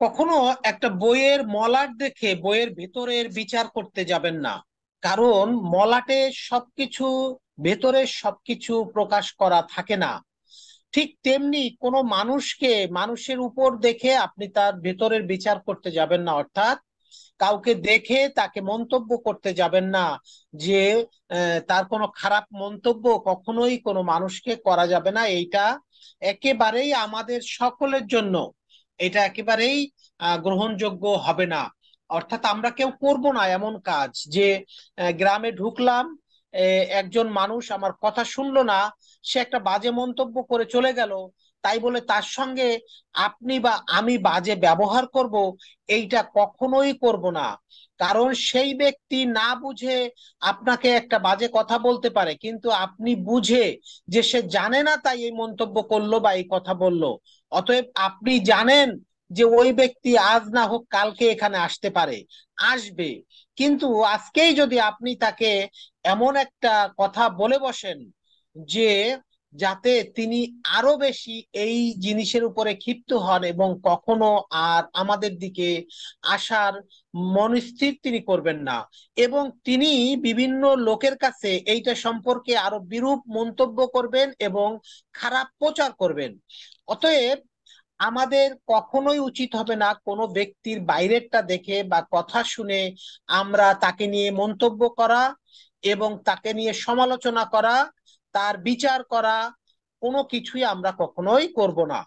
কখনো একটা বইয়ের মলাট দেখে বইয়ের ভেতরের বিচার করতে যাবেন না, কারণ মলাটে সবকিছু, ভেতরের সবকিছু প্রকাশ করা থাকে না। ঠিক তেমনি কোনো মানুষের উপর দেখে আপনি তার ভেতরের বিচার করতে যাবেন না, অর্থাৎ কাউকে দেখে তাকে মন্তব্য করতে যাবেন না যে তার কোনো খারাপ মন্তব্য কখনোই কোনো মানুষকে করা যাবে না। এইটা একেবারেই আমাদের সকলের জন্য এটা একেবারেই গ্রহণযোগ্য হবে না। অর্থাৎ আমরা কেউ করব না এমন কাজ যে গ্রামে ঢুকলাম, একজন মানুষ আমার কথা শুনলো না, সে একটা বাজে মন্তব্য করে চলে গেল, তাই বলে তার সঙ্গে আপনি বা আমি বাজে ব্যবহার করব, এইটা কখনোই করব না। কারণ সেই ব্যক্তি না বুঝে আপনাকে একটা বাজে কথা বলতে পারে, কিন্তু আপনি বুঝে যে সে জানে না তাই এই মন্তব্য করলো বা এই কথা বলল। অতএব আপনি জানেন যে ওই ব্যক্তি আজ না হোক কালকে এখানে আসতে পারে, আসবে, কিন্তু আজকেই যদি আপনি তাকে এমন একটা কথা বলে বসেন যে যাতে তিনি আরো বেশি এই জিনিসের উপরে ক্ষিপ্ত হন এবং কখনো আর আমাদের দিকে আসার মনস্থির তিনি করবেন না, এবং তিনি বিভিন্ন লোকের কাছে এইটা সম্পর্কে আরো বিরূপ মন্তব্য করবেন এবং খারাপ প্রচার করবেন। অতএব আমাদের কখনোই উচিত হবে না কোনো ব্যক্তির বাইরেরটা দেখে বা কথা শুনে আমরা তাকে নিয়ে মন্তব্য করা এবং তাকে নিয়ে সমালোচনা করা, তার বিচার করা, কোনো কিছুই আমরা কখনোই করব না।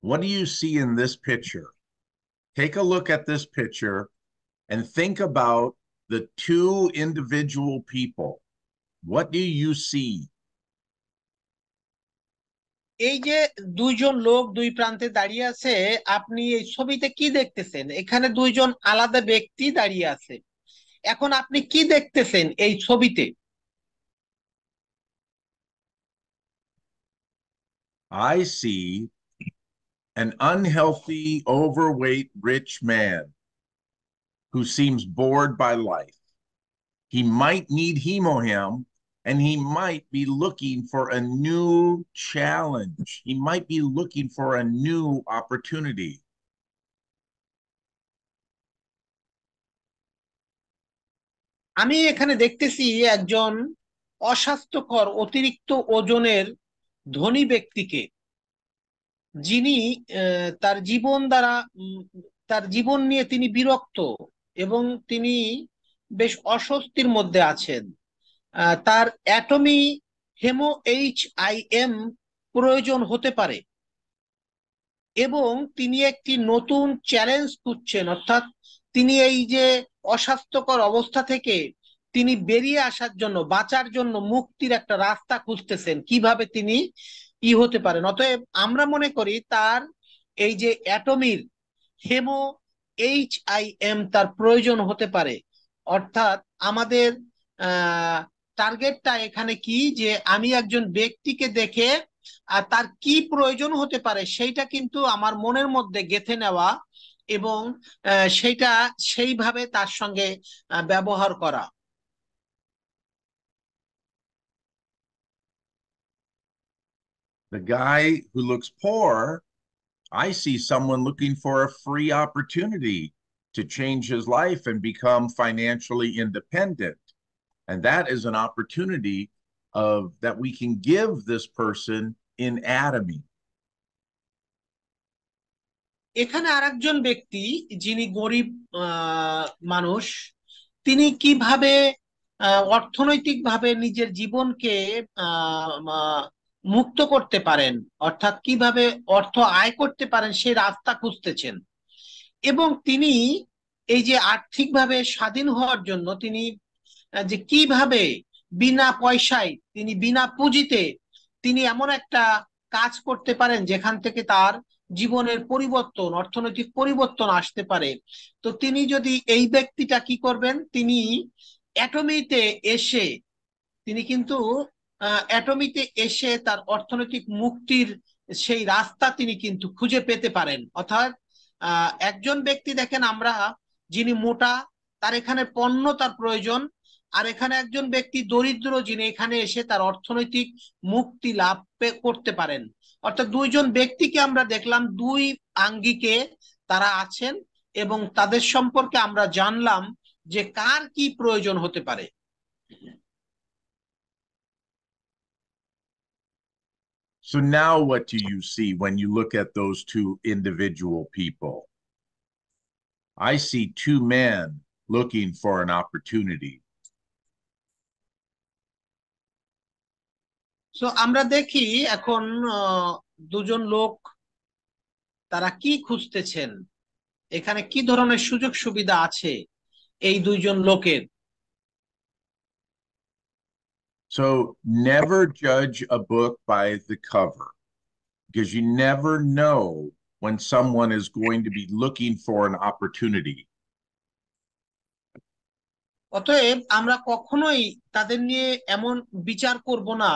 What do you see in this picture? Take a look at this picture and think about the two individual people. What do you see? এই যে দুইজন লোক দুই প্রান্তে দাঁড়িয়ে আছে, আপনি এই ছবিতে কি দেখতেছেন? এখানে দুইজন আলাদা ব্যক্তি দাঁড়িয়ে আছে। এখন আপনি কি দেখতেছেন এই ছবিতে? I see an unhealthy, overweight, rich man who seems bored by life. He might need Hemohim, and he might be looking for a new challenge. He might be looking for a new opportunity. আমি এখানে দেখতেছি একজন অস্বাস্থ্যকর অতিরিক্ত ওজনের ধনী ব্যক্তিকে, যিনি তার জীবন দ্বারা তার জীবন নিয়ে তিনি বিরক্ত এবং তিনি বেশ অস্বস্তির মধ্যে আছেন। তার অ্যাটমি HIM প্রয়োজন হতে পারে এবং তিনি একটি নতুন চ্যালেঞ্জ খুঁজছেন, অর্থাৎ তিনি এই যে অস্বাস্থ্যকর অবস্থা থেকে তিনি বেরিয়ে আসার জন্য, বাঁচার জন্য মুক্তির একটা রাস্তা খুঁজতেছেন, কিভাবে তিনি হতে পারেন। অতএব আমরা মনে করি তার এই যে অ্যাটমির HIM তার প্রয়োজন হতে পারে। অর্থাৎ আমাদের টার্গেটটা এখানে কি, যে আমি একজন ব্যক্তিকে দেখে তার কি প্রয়োজন হতে পারে সেইটা কিন্তু আমার মনের মধ্যে গেঁথে নেওয়া এবং সেইটা সেইভাবে তার সঙ্গে ব্যবহার করা। The guy who looks poor, I see someone looking for a free opportunity to change his life and become financially independent. And that is an opportunity that we can give this person in Atomy. এখানে আরেকজন ব্যক্তি যিনি গরিব মানুষ, তিনি কিভাবে অর্থনৈতিকভাবে নিজের জীবনকে মুক্ত করতে পারেন, অর্থাৎ কিভাবে অর্থ আয় করতে পারেন সেই রাস্তা খুঁজতেছেন। এবং তিনি এই যে আর্থিকভাবে স্বাধীন হওয়ার জন্য তিনি যে কিভাবে বিনা পয়সায়, তিনি বিনা পুঁজিতে তিনি এমন একটা কাজ করতে পারেন যেখান থেকে তার জীবনের পরিবর্তন, অর্থনৈতিক পরিবর্তন আসতে পারে। তো তিনি যদি, এই ব্যক্তিটা কি করবেন, তিনি অ্যাটমিতে এসে, তিনি কিন্তু অ্যাটমিতে এসে তার অর্থনৈতিক মুক্তির সেই রাস্তা তিনি কিন্তু খুঁজে পেতে পারেন। অর্থাৎ একজন ব্যক্তি দেখেন, আমরা যিনি মোটা, তার এখানে পণ্য তার প্রয়োজন, আর এখানে একজন ব্যক্তি দরিদ্র, যিনি এখানে এসে তার অর্থনৈতিক মুক্তি লাভ করতে পারেন। অর্থাৎ দুইজন ব্যক্তিকে আমরা দেখলাম, দুই আঙ্গিকে তারা আছেন এবং তাদের সম্পর্কে আমরা জানলাম যে কার কি প্রয়োজন হতে পারে। So now what do you see when you look at those two individual people? I see two men looking for an opportunity. So আমরা দেখি এখন দুজন লোক তারা কি খুঁজতেছেন, এখানে কি ধরনের সুযোগ সুবিধা আছে এই দুইজন লোকের। So never judge a book by the cover, because you never know when someone is going to be looking for an opportunity. অতএব আমরা কখনোই তাদের নিয়ে এমন বিচার করব না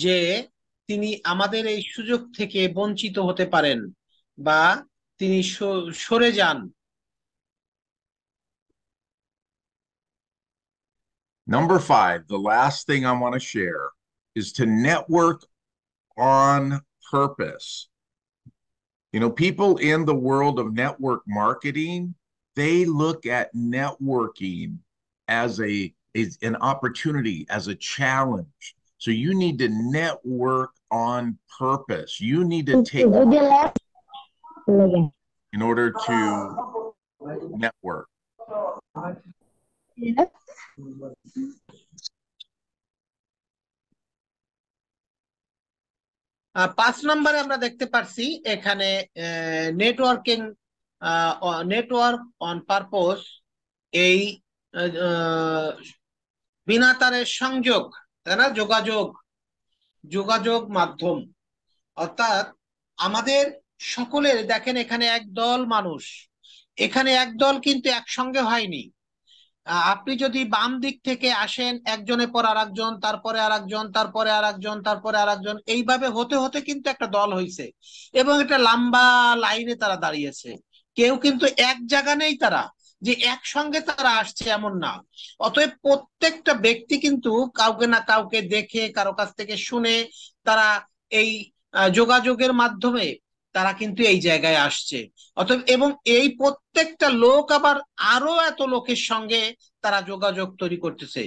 যে তিনি আমাদের এই সুযোগ থেকে বঞ্চিত হতে পারেন বা তিনি সরে যান। Number 5, the last thing I want to share is to network on purpose. You know, people in the world of network marketing, they look at networking as an opportunity, as a challenge. So you need to network on purpose. You need to take in order to network. 5 নম্বরে আমরা দেখতে পারছি এখানে network on purpose, এই বিনা তারের সংযোগ, তাই না, যোগাযোগ মাধ্যম। অর্থাৎ আমাদের সকলের, দেখেন এখানে একদল মানুষ, এখানে একদল কিন্তু একসঙ্গে হয়নি। আপনি যদি বাম দিক থেকে আসেন, একজনের পর আরেকজন, তারপরে আরেকজন, তারপরে আরেকজন, তারপরে আরেকজন, এইভাবে হতে হতে কিন্তু একটা দল হয়েছে এবং একটা লম্বা লাইনে তারা দাঁড়িয়েছে। কেউ কিন্তু এক জায়গা নেই, তারা যে একসঙ্গে তারা আসছে এমন না। অতএব প্রত্যেকটা ব্যক্তি কিন্তু কাউকে না কাউকে দেখে, কারো কাছ থেকে শুনে তারা এই যোগাযোগের মাধ্যমে তারা কিন্তু এই জায়গায় আসছে। অতএব এবং এই প্রত্যেকটা লোক আবার আরো এত লোকের সঙ্গে তারা যোগাযোগ তৈরি করতেছে।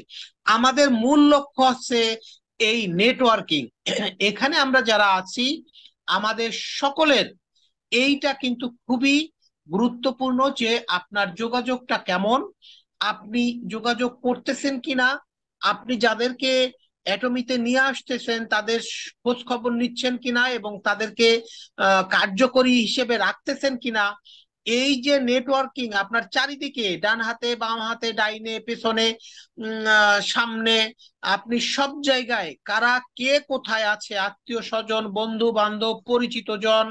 আমাদের মূল লক্ষ্য হচ্ছে এই নেটওয়ার্কিং। এখানে আমরা যারা আছি, আমাদের সকলের এইটা কিন্তু খুবই গুরুত্বপূর্ণ যে আপনার যোগাযোগটা কেমন, আপনি যোগাযোগ করতেছেন কিনা, আপনি যাদেরকে অ্যাটমিতে নিয়ে আসতেছেন তাদের খোঁজ খবর নিচ্ছেন কিনা এবং তাদেরকে কার্যকরী হিসেবে রাখতেছেন কিনা। এই যে নেটওয়ার্কিং, আপনার চারিদিকে, ডান হাতে, বাম হাতে, ডাইনে, পেছনে, সামনে, আপনি সব জায়গায় কারা কে কোথায় আছে, আত্মীয় স্বজন, বন্ধু বান্ধব, পরিচিত জন,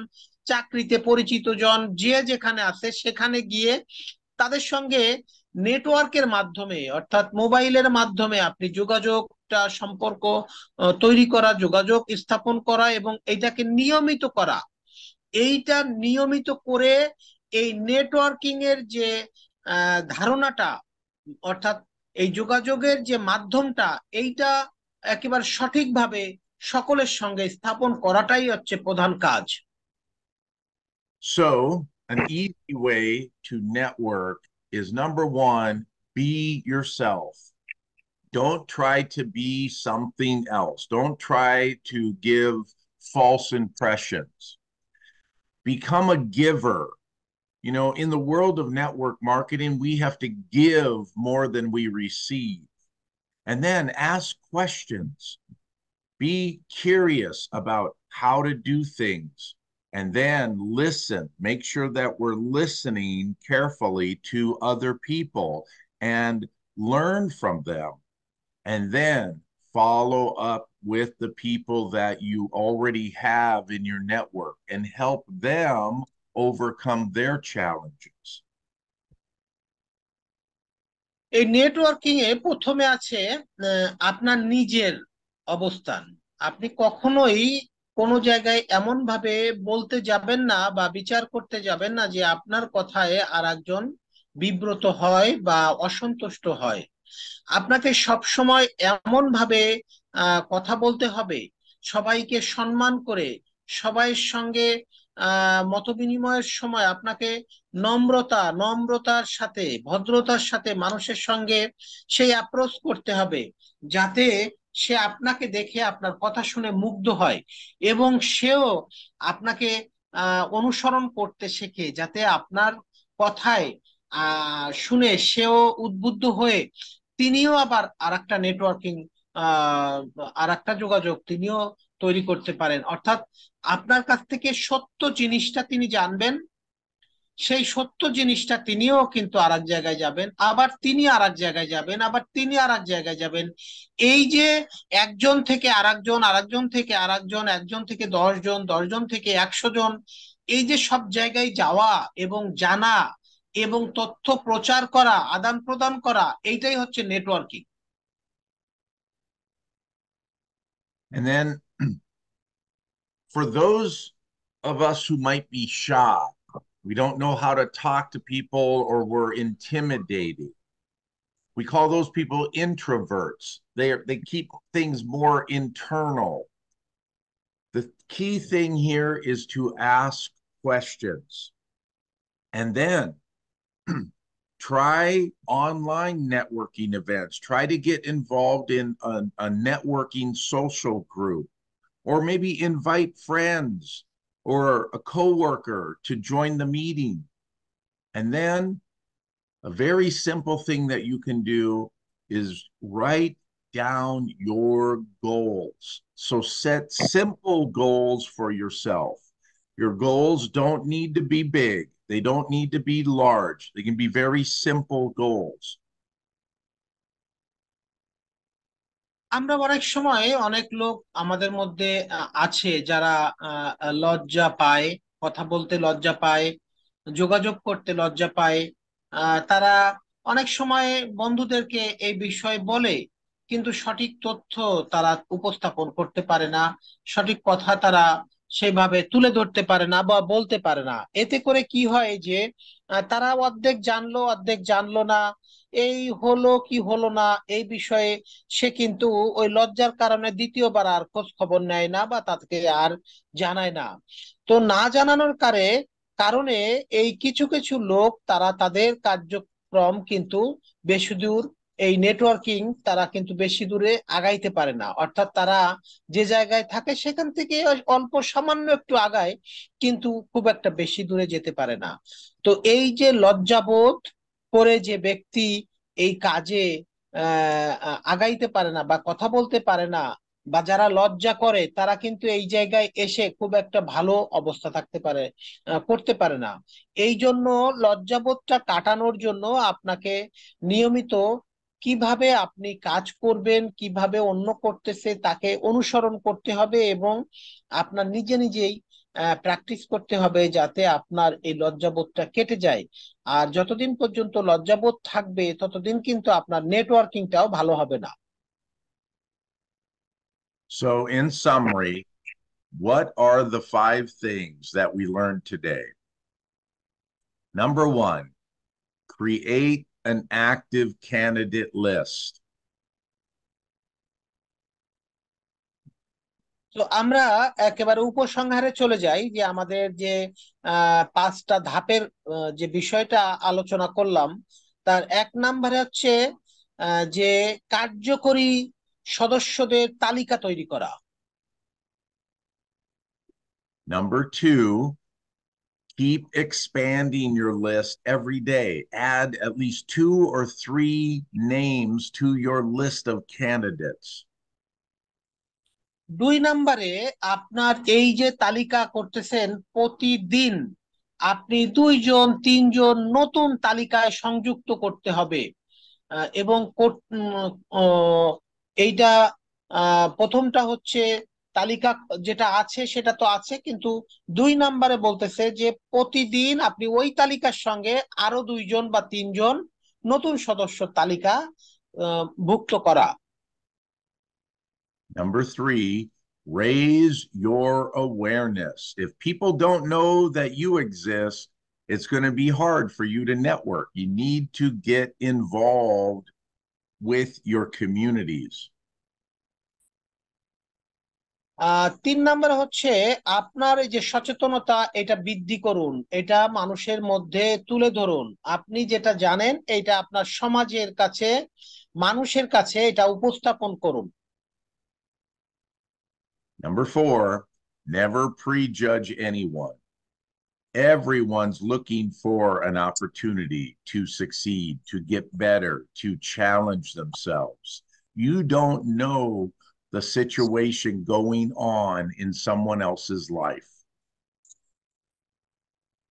চাকরিতে পরিচিত জন, যে যেখানে আছে সেখানে গিয়ে তাদের সঙ্গে নেটওয়ার্কের মাধ্যমে, অর্থাৎ মোবাইলের মাধ্যমে আপনি যোগাযোগটা, সম্পর্ক তৈরি করা, যোগাযোগ স্থাপন করা এবং এইটাকে নিয়মিত করা। এইটা নিয়মিত করে এই নেটওয়ার্কিং এর যে ধারণাটা, অর্থাৎ এই যোগাযোগের যে মাধ্যমটা, এইটা একেবারে সঠিকভাবে সকলের সঙ্গে স্থাপন করাটাই হচ্ছে প্রধান কাজ। So, an easy way to network is number one, be yourself. Don't try to be something else. Don't try to give false impressions. Become a giver. You know, in the world of network marketing, we have to give more than we receive. And then ask questions. Be curious about how to do things. And then listen. Make sure that we're listening carefully to other people and learn from them. And then follow up with the people that you already have in your network and help them overcome their challenges. এই networking এ প্রথমে আছে আপনার নিজের অবস্থান। আপনি কখনোই কোনো জায়গায় এমন ভাবে বলতে যাবেন না বা বিচার করতে যাবেন না যে আপনার কথায় আর একজন বিব্রত হয় বা অসন্তুষ্ট হয়। আপনাকে সব সময় এমন ভাবে কথা বলতে হবে, সবাইকে সম্মান করে, সবাইয়ের সঙ্গে মত বিনিময়ের সময় আপনাকে নম্রতার সাথে, ভদ্রতার সাথে মানুষের সঙ্গে সেই অ্যাপ্রোচ করতে হবে, যাতে সে আপনাকে দেখে আপনার কথা শুনে মুগ্ধ হয় এবং সেও আপনাকে অনুসরণ করতে শেখে, যাতে আপনার কথায় শুনে সেও উদ্বুদ্ধ হয়ে তিনিও আবার আরেকটা নেটওয়ার্কিং আরেকটা যোগাযোগ তিনিও তৈরি করতে পারেন। অর্থাৎ আপনার কাছ থেকে সত্য জিনিসটা তিনি জানবেন, সেই সত্য জিনিসটা তিনিও কিন্তু আরেক জায়গায় যাবেন, আবার তিনি আরেক জায়গায় যাবেন, আবার তিনি আরেক জায়গায় যাবেন। এই যে একজন থেকে আরেকজন, আরেকজন থেকে আরেকজন, একজন থেকে 10 জন, 10 জন থেকে 100 জন, এই যে সব জায়গায় যাওয়া এবং জানা এবং তথ্য প্রচার করা, আদান প্রদান করা, এইটাই হচ্ছে networking. And then for those of us who might be shy, we don't know how to talk to people, or we're intimidated, we call those people introverts. They keep things more internal. The key thing here is to ask questions. And then try online networking events. Try to get involved in a networking social group, or maybe invite friends or a coworker to join the meeting. And then a very simple thing that you can do is write down your goals. So set simple goals for yourself. Your goals don't need to be big. They don't need to be large. They can be very simple goals. আমরা অনেক সময়, অনেক লোক আমাদের মধ্যে আছে যারা লজ্জা পায়, কথা বলতে লজ্জা পায়, যোগাযোগ করতে লজ্জা পায়। তারা অনেক সময় বন্ধুদেরকে এই বিষয় বলে, কিন্তু সঠিক তথ্য তারা উপস্থাপন করতে পারে না, সঠিক কথা তারা সেভাবে তুলে ধরতে পারে না বা বলতে পারে না। এতে করে কি হয় যে তারা অর্ধেক জানলো, অর্ধেক জানলো না, এই হলো কি হলো না এই বিষয়ে সে কিন্তু ওই লজ্জার কারণে দ্বিতীয়বার আর খোঁজ খবর নেয় না বা তাকে আর জানায় না। তো না জানানোর কারণে এই কিছু কিছু লোক তারা তাদের কার্যক্রম কিন্তু বেশি দূর, এই নেটওয়ার্কিং তারা কিন্তু বেশি দূরে আগাইতে পারে না। অর্থাৎ তারা যে জায়গায় থাকে সেখান থেকে অল্প সামান্য একটু আগায়, কিন্তু খুব একটা বেশি দূরে যেতে পারে না। তো এই যে লজ্জাবোধ করে যে ব্যক্তি এই কাজে আগাইতে পারে না বা কথা বলতে পারে না, বা যারা লজ্জা করে, তারা কিন্তু এই জায়গায় এসে খুব একটা ভালো অবস্থা করতে পারে না। এই জন্য লজ্জাবোধটা কাটানোর জন্য আপনাকে নিয়মিত কিভাবে আপনি কাজ করবেন, কিভাবে অন্য করতেছে তাকে অনুসরণ করতে হবে এবং আপনার নিজেই প্র্যাকটিস করতে হবে, যাতে আপনার এই লজ্জাবোধটা কেটে যায়। আর যতদিন পর্যন্ত লজ্জাবোধ থাকবে ততদিন কিন্তু আপনার নেটওয়ার্কিংটাও ভালো হবে না। So in summary, what are the 5 things that we learned today? Number 1, create an active candidate list. তো আমরা একেবারে উপসংহারে চলে যাই যে আমাদের যে 5টা ধাপের যে বিষয়টা আলোচনা করলাম, তার 1 নম্বরে হচ্ছে যে কার্যকরী সদস্যদের তালিকা তৈরি করা। Number 2, keep expanding your list every day. Add at least 2 or 3 names to your list of candidates. 2 নম্বরে আপনার এই যে তালিকা করতেছেন, প্রতিদিন আপনি 2 জন 3 জন নতুন তালিকায় সংযুক্ত করতে হবে। এবং এইটা প্রথমটা হচ্ছে তালিকা যেটা আছে সেটা তো আছে, কিন্তু 2 নম্বরে বলতেছে যে প্রতিদিন আপনি ওই তালিকার সঙ্গে আরো 2 জন বা 3 জন নতুন সদস্য তালিকা ভুক্ত করা। Number 3, raise your awareness. If people don't know that you exist, it's going to be hard for you to network. You need to get involved with your communities. 3 নম্বর হচ্ছে আপনার এই যে সচেতনতা, এটা বৃদ্ধি করুন, এটা মানুষের মধ্যে তুলে ধরুন। আপনি যেটা জানেন এটা আপনার সমাজের কাছে, মানুষের কাছে এটা উপস্থাপন করুন। Number 4, never prejudge anyone. Everyone's looking for an opportunity to succeed, to get better, to challenge themselves. You don't know the situation going on in someone else's life.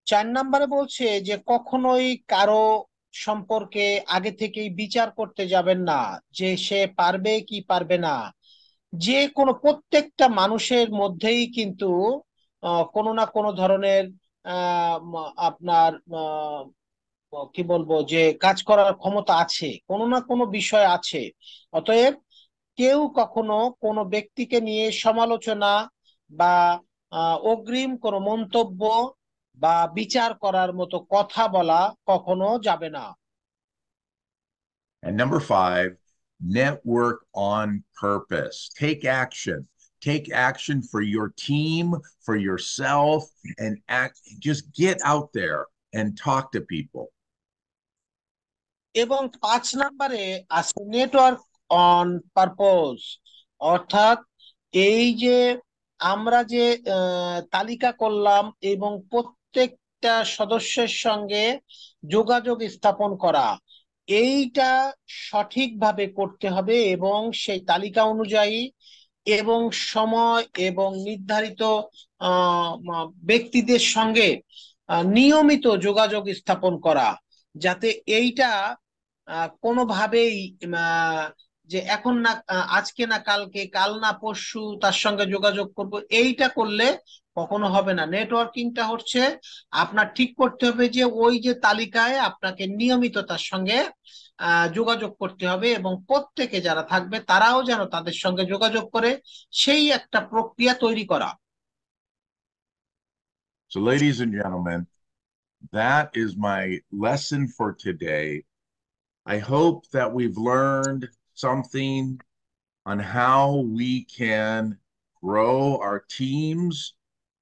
4 নম্বরে বলছে যে কখনোই কারো সম্পর্কে আগে থেকেই বিচার করতে যাবেন না, যে সে পারবে কি পারবে না। যে কোনো প্রত্যেকটা মানুষের মধ্যেই কিন্তু কোনো না কোনো ধরনের আপনার কি বলবো যে কাজ করার ক্ষমতা আছে, কোনো না কোনো বিষয় আছে। অতএব কেউ কখনো কোনো ব্যক্তিকে নিয়ে সমালোচনা বা অগ্রিম কোনো মন্তব্য বা বিচার করার মতো কথা বলা কখনো যাবে না। And number 5, network on purpose. Take action. Take action for your team, for yourself, and just get out there and talk to people. এবং 5 নম্বরে আছে নেটওয়ার্ক অন পারপোজ, অর্থাৎ এই যে আমরা যে তালিকা করলাম এবং প্রত্যেকটা সদস্যের সঙ্গে যোগাযোগ স্থাপন করা, এইটা সঠিকভাবে করতে হবে এবং সেই তালিকা অনুযায়ী এবং সময় এবং নির্ধারিত ব্যক্তিদের সঙ্গে নিয়মিত যোগাযোগ স্থাপন করা, যাতে এইটা কোনোভাবেই যে এখন না আজকে না কালকে, কাল না পরশু তার সঙ্গে যোগাযোগ করব, এইটা করলে কখনো হবে না। নেটওয়ার্কিংটা হচ্ছে আপনার ঠিক করতে হবে যে ওই যে তালিকায় আপনাকে নিয়মিত তার সঙ্গে যোগাযোগ করতে হবে এবং প্রত্যেকে যারা থাকবে তারাও যেন তাদের সঙ্গে যোগাযোগ করে, সেই একটা প্রক্রিয়া তৈরি করা। So ladies and gentlemen, that is my lesson for today. I hope that we've learned something on how we can grow our teams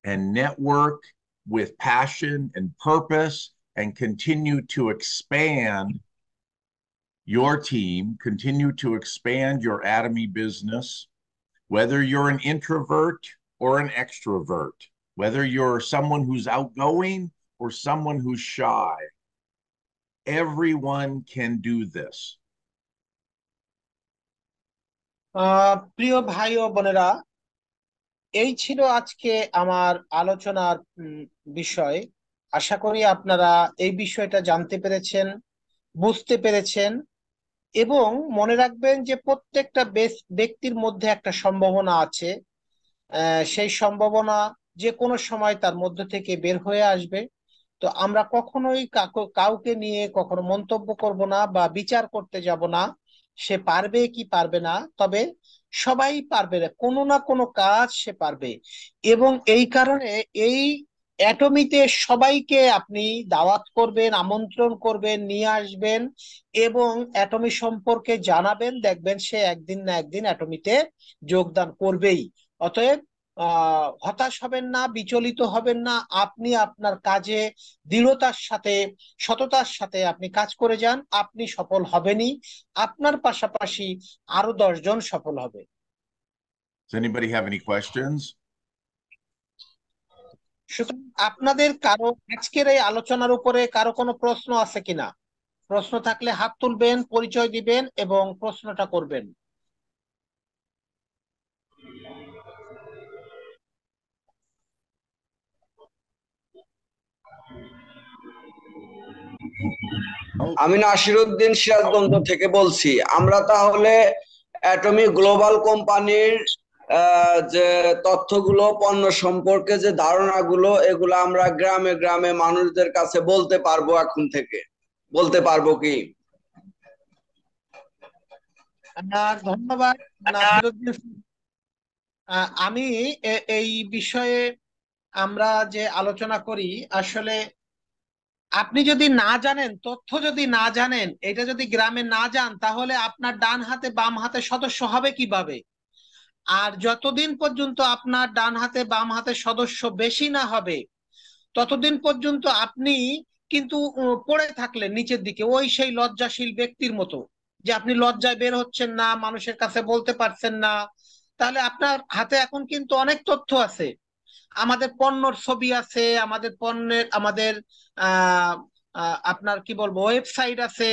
and network with passion and purpose and continue to expand your team, continue to expand your Atomy business, whether you're an introvert or an extrovert, whether you're someone who's outgoing or someone who's shy. Everyone can do this. প্রিয় ভাই ও বোনেরা, এই ছিল আজকে আমার আলোচনার বিষয়। আশা করি আপনারা এই বিষয়টা জানতে পেরেছেন, বুঝতে পেরেছেন এবং মনে রাখবেন যে প্রত্যেকটা ব্যক্তির মধ্যে একটা সম্ভাবনা আছে। সেই সম্ভাবনা যে কোনো সময় তার মধ্যে থেকে বের হয়ে আসবে। তো আমরা কখনোই কাউকে নিয়ে কখনো মন্তব্য করব না বা বিচার করতে যাব না সে পারবে কি পারবে না, তবে সবাই পারবে, কোনো না কোনো কাজ সে পারবে। এবং এই কারণে এই অ্যাটমিতে সবাইকে আপনি দাওয়াত করবেন, আমন্ত্রণ করবেন, নিয়ে আসবেন এবং অ্যাটমি সম্পর্কে জানাবেন। দেখবেন সে একদিন না একদিন অ্যাটমিতে যোগদান করবেই। অতএব হতাশ হবেন না, বিচলিত হবেন না। আপনি আপনার কাজে দৃঢ়তার সাথে, সততার সাথে আপনি কাজ করে যান, আপনি সফল হবেনই, আপনার পাশাপাশি আরো 10 জন সফল হবে। Does anybody have any questions? সুতরাং আপনাদের কারো আজকের এই আলোচনার উপরে কারো কোনো প্রশ্ন আছে কিনা? প্রশ্ন থাকলে হাত তুলবেন, পরিচয় দিবেন এবং প্রশ্নটা করবেন। আমি নাসিরউদ্দিন সিরাজগঞ্জ থেকে বলছি। আমরা তাহলে অ্যাটমিক গ্লোবাল কোম্পানির যে তথ্যগুলো, পণ্য সম্পর্কে যে ধারণাগুলো, এগুলো আমরা গ্রামে গ্রামে মানুষদের কাছে বলতে পারবো, এখন থেকে বলতে পারবো কি? ধন্যবাদ নাসিরউদ্দিন। আমি এই বিষয়ে আমরা যে আলোচনা করি, আসলে আপনি যদি না জানেন, তথ্য যদি না জানেন, এটা যদি গ্রামে না যান, তাহলে আপনার ডান হাতে বাম হাতে সদস্য হবে কিভাবে? আর যতদিন পর্যন্ত আপনার ডান হাতে বাম হাতে সদস্য বেশি না হবে, ততদিন পর্যন্ত আপনি কিন্তু পড়ে থাকলেন নিচের দিকে, ওই সেই লজ্জাশীল ব্যক্তির মতো, যে আপনি লজ্জায় বের হচ্ছেন না, মানুষের কাছে বলতে পারছেন না। তাহলে আপনার হাতে এখন কিন্তু অনেক তথ্য আছে, আমাদের পণ্যর ছবি আছে, আমাদের পণ্যের, আমাদের আপনার কি বলবো, ওয়েবসাইট আছে,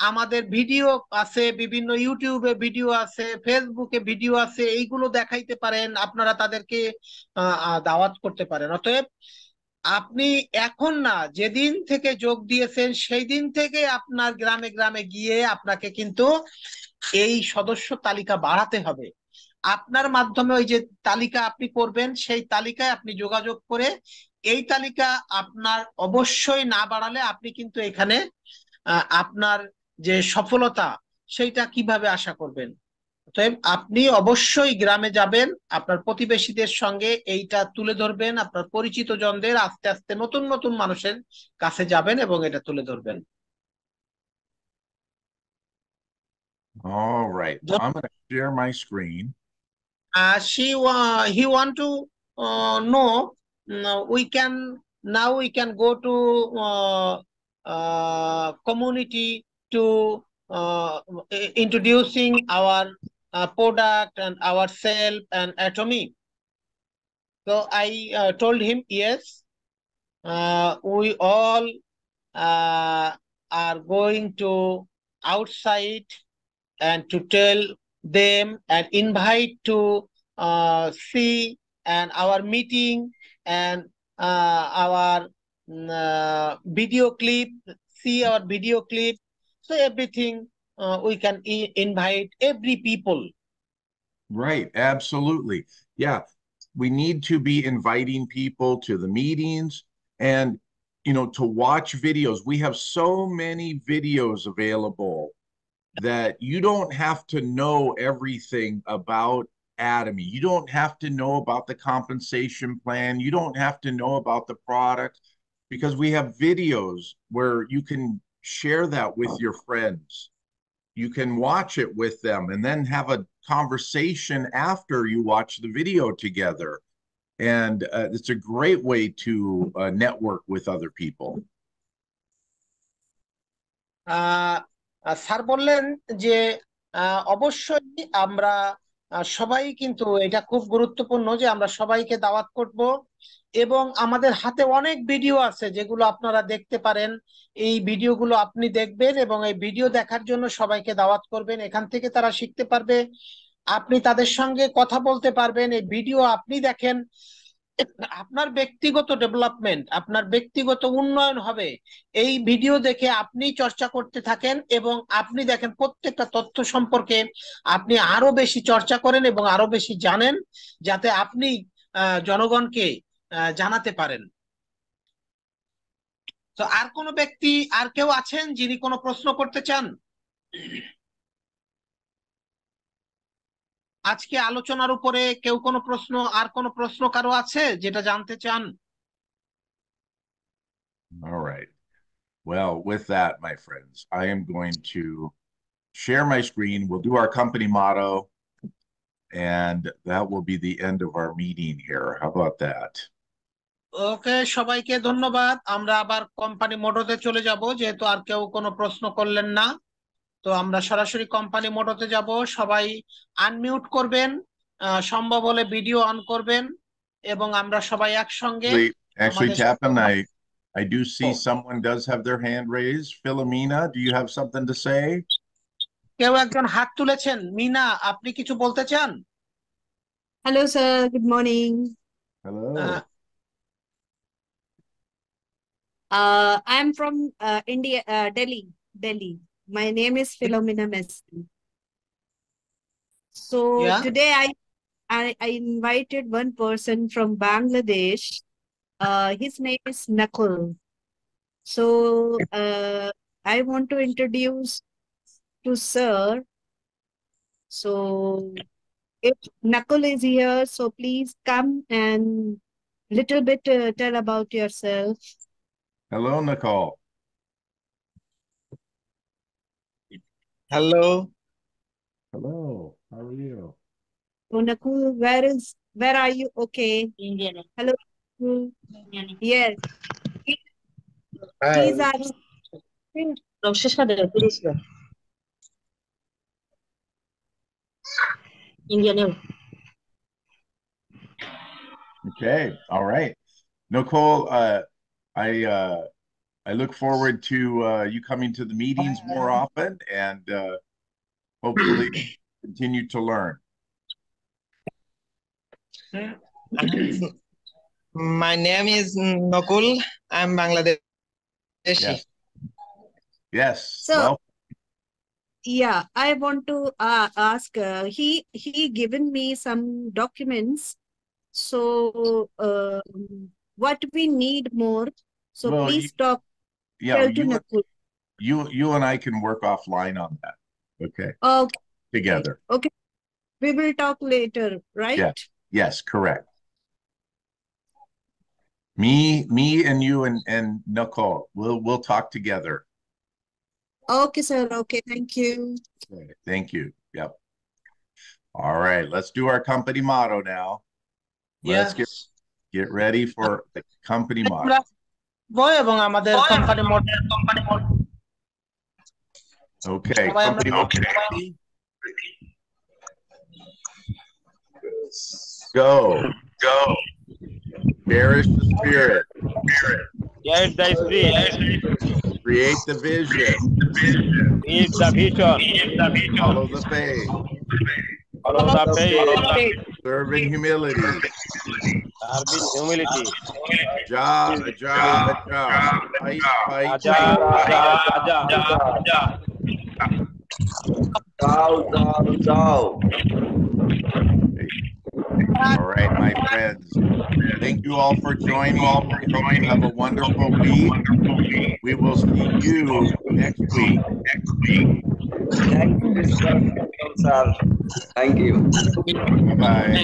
আমাদের ভিডিও আছে, বিভিন্ন ইউটিউবে ভিডিও আছে, ফেসবুকে ভিডিও আছে, এইগুলো দেখাইতে পারেন, আপনারা তাদেরকে দাওয়াত করতে পারেন। অতএব আপনি এখন না, যেদিন থেকে যোগ দিয়েছেন সেই দিন থেকে আপনার গ্রামে গ্রামে গিয়ে আপনাকে কিন্তু এই সদস্য তালিকা বাড়াতে হবে। আপনার মাধ্যমে ওই যে তালিকা আপনি করবেন, সেই তালিকায় আপনি যোগাযোগ করে, এই তালিকা আপনার অবশ্যই না বাড়ালে আপনি কিন্তু এখানে আপনার যে সফলতা, সেইটা কিভাবে আশা করবেন? অতএব আপনি অবশ্যই গ্রামে যাবেন, আপনার প্রতিবেশীদের সঙ্গে এইটা তুলে ধরবেন, আপনার পরিচিত জনদের, আস্তে আস্তে নতুন নতুন মানুষের কাছে যাবেন এবং এটা তুলে ধরবেন। All right, I'm going to share my screen. He want to know, we can go to community to introducing our product and ourselves and Atomy. So I told him, yes, we all are going to outside and to tell them and invite to see and our meeting and our video clip, see our video clip. So everything we can invite every people. Right, absolutely. Yeah, we need to be inviting people to the meetings and, you know, to watch videos. We have so many videos available that you don't have to know everything about Atomy. You don't have to know about the compensation plan. You don't have to know about the product, because we have videos where you can share that with your friends. You can watch it with them and then have a conversation after you watch the video together. And it's a great way to network with other people. Sir বললেন যে অবশ্যই আমরা সবাই, কিন্তু এটা খুব গুরুত্বপূর্ণ যে আমরা সবাইকে দাওয়াত করব, এবং আমাদের হাতে অনেক ভিডিও আছে যেগুলো আপনারা দেখতে পারেন। এই ভিডিওগুলো আপনি দেখবেন এবং এই ভিডিও দেখার জন্য সবাইকে দাওয়াত করবেন। এখান থেকে তারা শিখতে পারবে, আপনি তাদের সঙ্গে কথা বলতে পারবেন। এই ভিডিও আপনি দেখেন, আপনার ব্যক্তিগত ডেভেলপমেন্ট, আপনার ব্যক্তিগত উন্নয়ন হবে। এই ভিডিও দেখে আপনি চর্চা করতে থাকেন এবং আপনি দেখেন প্রত্যেকটা তথ্য সম্পর্কে আপনি আরো বেশি চর্চা করেন এবং আরো বেশি জানেন, যাতে আপনি জনগণকে জানাতে পারেন। তো আর কোনো ব্যক্তি, আর কেউ আছেন যিনি কোনো প্রশ্ন করতে চান? আজকে আলোচনার উপরে কেউ কোনো প্রশ্ন, আর কোনো প্রশ্ন কারো আছে যেটা জানতে চান? All right. Well, with that, my friends, I am going to share my screen. We'll do our company motto. and that will be the end of our meeting here. How about that? ওকে, সবাইকে ধন্যবাদ। আমরা আবার company মোডতে চলে যাব, যেহেতু আর কেউ কোনো প্রশ্ন করলেন না। তো আমরা সরাসরি কোম্পানি মোডতে যাব। সবাই আনমিউট করবেন, সম্ভব হলে ভিডিও অন করবেন, এবং আমরা সবাই একসঙ্গে Actually, Tappan, I do see someone does have their hand raised. Philomena, do you have something to say? কেউ একজন হাত তুলেছেন। মিনা, আপনি কিছু বলতে চান? Hello, sir. Good morning. Hello. I'm from India, Delhi. My name is Philomena Messi. So Yeah. today I invited one person from Bangladesh. His name is Nakul. So I want to introduce to sir. So if Nakul is here, so please come and little bit tell about yourself. Hello, Nicole. Hello. Hello. How are you? So Nakul, where are you? Okay. Indian. Hello. Nakul. Yes. Hi. These are Indian. Okay. All right. Nicole, I look forward to you coming to the meetings more often and hopefully continue to learn. My name is Nakul. I'm Bangladeshi. Yes. Yes. So- Well, yeah, I want to ask, he given me some documents. So what we need more? So Well, please talk, yeah, tell to you, Nakul. you and I can work offline on that. Okay. Okay, Together. we will talk later, right? Yeah. Yes, correct. Me and you and Nicole, we'll talk together. Okay, sir. Okay, thank you. Okay, thank you. Yep. All right, let's do our company motto now. Let's get ready for the company motto. এবং আমাদের company mode. Okay, সবাই আমরা- company motto. Go. Cherish the spirit. Guide the spirit. Create the vision. Keep the vision. Follow the faith. Follow the faith. Serve in humility. Serve in humility. Fight. Aja. Ciao. All right, my friends. Thank you all for joining. I hope you have a wonderful week. We will see you next week. Thank you, sir. Thank you. Bye-bye.